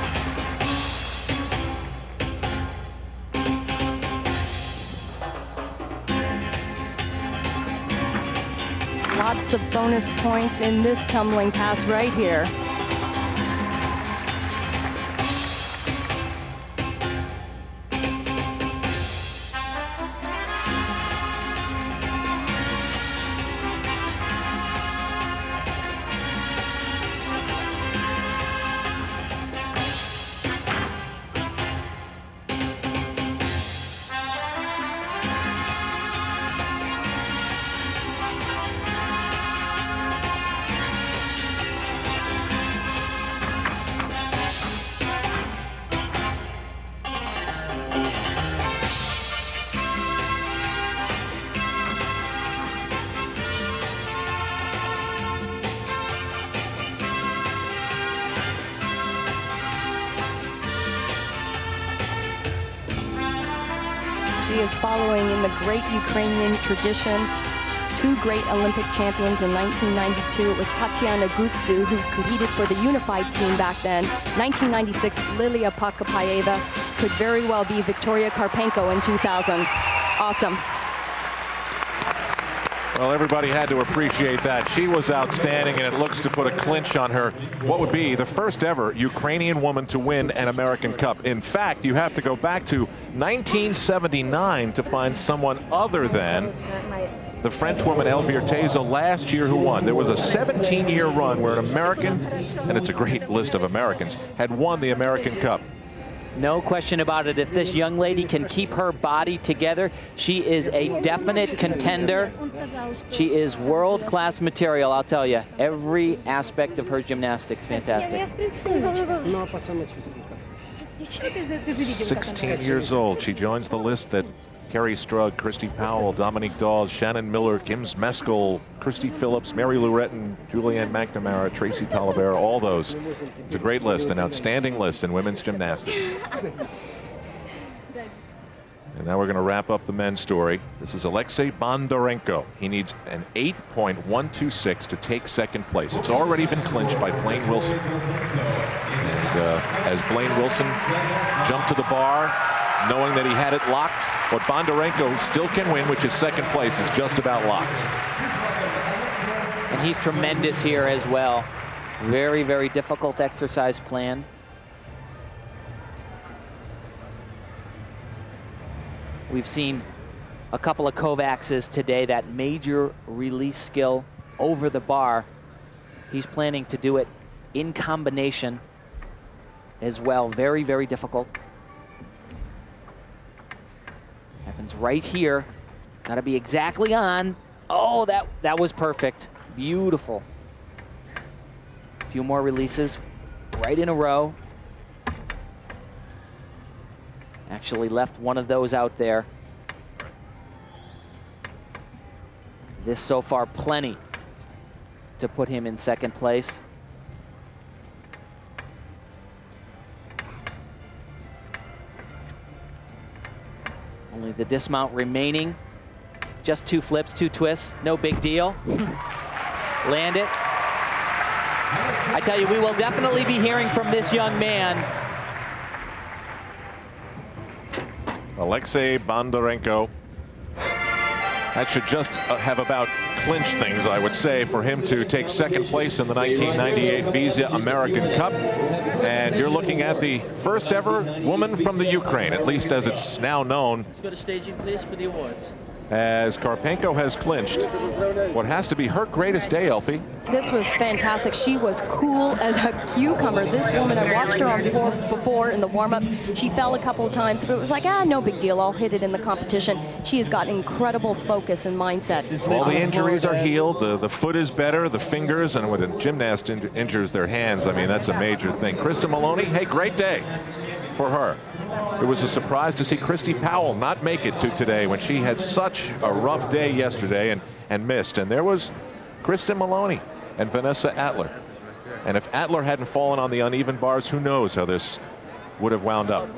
B: Lots of bonus points in this tumbling pass right here. is following in the great Ukrainian tradition. Two great Olympic champions in 1992. It was Tatiana Gutsu, who competed for the unified team back then. 1996, Lilia Pakapayeva could very well be Victoria Karpenko in 2000. Awesome.
A: Well, everybody had to appreciate that. She was outstanding, and it looks to put a clinch on her, what would be the first ever Ukrainian woman to win an American Cup. In fact, you have to go back to 1979 to find someone other than the French woman ELVIRE TEZA last year who won. There was a 17-year run where an American, and it's a great list of Americans, had won the American Cup.
C: No question about it. If this young lady can keep her body together, she is a definite contender. She is world-class material, I'll tell you. Every aspect of her gymnastics, fantastic.
A: 16 years old. She joins the list that Carrie Strug, Christy Powell, Dominique Dawes, Shannon Miller, Kim Zmeskal, Christy Phillips, Mary Loretton, Julianne McNamara, Tracy Talavera, all those. It's a great list, an outstanding list in women's gymnastics. And now we're going to wrap up the men's story. This is Alexei Bondarenko. He needs an 8.126 to take second place. It's already been clinched by Blaine Wilson. And as Blaine Wilson jumped to the bar, knowing that he had it locked, what Bondarenko still can win, which is second place, is just about locked.
C: And he's tremendous here as well. Very, very difficult exercise plan. We've seen a couple of Kovacs's today, that major release skill over the bar. He's planning to do it in combination as well. Very, very difficult. Happens right here. Got to be exactly on. Oh, that was perfect. Beautiful. A few more releases right in a row. Actually left one of those out there. This so far plenty to put him in second place. Only the dismount remaining. Just 2 flips, 2 twists, no big deal. Land it. I tell you, we will definitely be hearing from this young man.
A: Alexei Bondarenko. That should just have about clinched things, I would say, for him to take second place in the 1998 Visa American Cup. And you're looking at the first ever woman from the Ukraine, at least as it's now known.
C: Let's go to staging, please, for the awards.
A: As Karpenko has clinched what has to be her greatest day, Elfie.
B: This was fantastic. She was cool as a cucumber. This woman, I watched her on floor before in the warm-ups. She fell a couple of times, but it was like, no big deal. I'll hit it in the competition. She has got incredible focus and mindset.
A: All the injuries are healed. The foot is better, the fingers, and when a gymnast injures their hands, I mean, that's a major thing. Kristen Maloney, hey, great day for her. It was a surprise to see Christy Powell not make it to today when she had such a rough day yesterday and missed. And there was Kristen Maloney and Vanessa Atler. And if Atler hadn't fallen on the uneven bars, who knows how this would have wound up.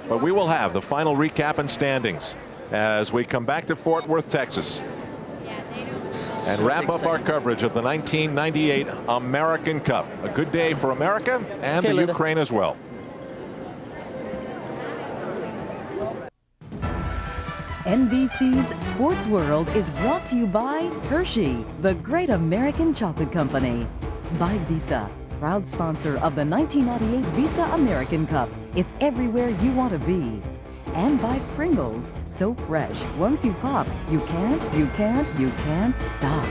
A: But we will have the final recap and standings as we come back to Fort Worth, Texas, and wrap up our coverage of the 1998 American Cup. A good day for America and the Ukraine as well.
G: NBC's Sports World is brought to you by Hershey, the great American chocolate company. By Visa, proud sponsor of the 1998 Visa American Cup. It's everywhere you want to be. And by Pringles, so fresh, once you pop, you can't stop.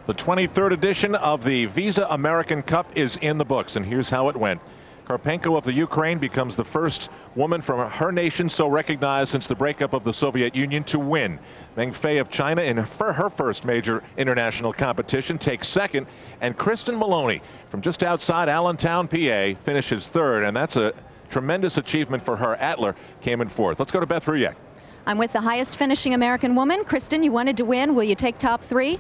A: The 23rd edition of the Visa American Cup is in the books, and here's how it went. Karpenko of the Ukraine becomes the first woman from her nation so recognized since the breakup of the Soviet Union to win. Meng of China in her first major international competition takes second, and Kristen Maloney from just outside Allentown, PA finishes third, and that's a tremendous achievement for her. Atler came in fourth. Let's go to Beth Ruyak.
I: I'm with the highest finishing American woman. Kristen, you wanted to win. Will you take top 3?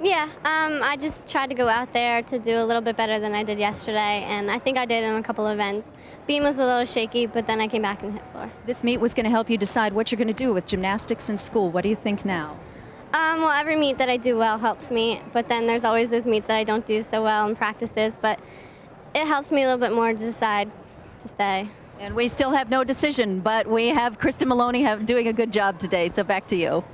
K: Yeah, I just tried to go out there to do a little bit better than I did yesterday, and I think I did in a couple of events. Beam was a little shaky, but then I came back and hit floor.
I: This meet was going to help you decide what you're going to do with gymnastics in school. What do you think now?
K: Well, every meet that I do well helps me, but then there's always those meets that I don't do so well in practices, but it helps me a little bit more to decide to stay.
I: And we still have no decision, but we have Kristen Maloney doing a good job today, so back to you.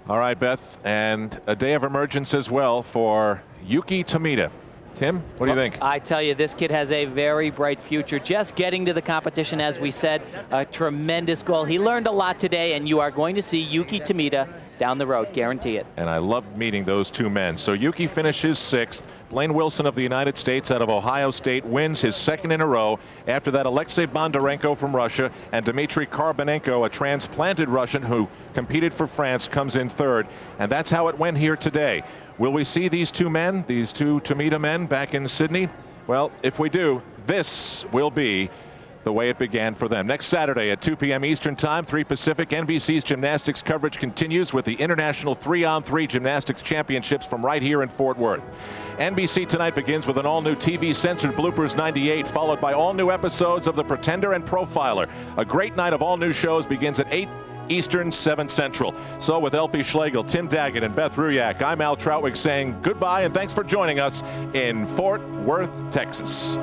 A: All right, Beth, and a day of emergence as well for Yuki Tomita. Tim, what do you think?
C: I tell you, this kid has a very bright future. Just getting to the competition, as we said, a tremendous goal. He learned a lot today, and you are going to see Yuki Tomita down the road, guarantee it.
A: And I loved meeting those two men. So Yuki finishes 6th. Blaine Wilson of the United States out of Ohio State wins his 2nd in a row. After that, Alexei Bondarenko from Russia and Dmitry Karbanenko, a transplanted Russian who competed for France, comes in 3rd. And that's how it went here today. Will we see these two men, these two Tomita men, back in Sydney? Well, if we do, this will be the way it began for them. Next Saturday at 2 p.m. Eastern Time, 3 Pacific, NBC's gymnastics coverage continues with the International 3-on-3 Gymnastics Championships from right here in Fort Worth. NBC Tonight begins with an all-new TV-censored Bloopers 98, followed by all-new episodes of The Pretender and Profiler. A great night of all-new shows begins at 8 Eastern, 7 Central. So with Elfie Schlegel, Tim Daggett, and Beth Ruyak, I'm Al Troutwig saying goodbye and thanks for joining us in Fort Worth, Texas.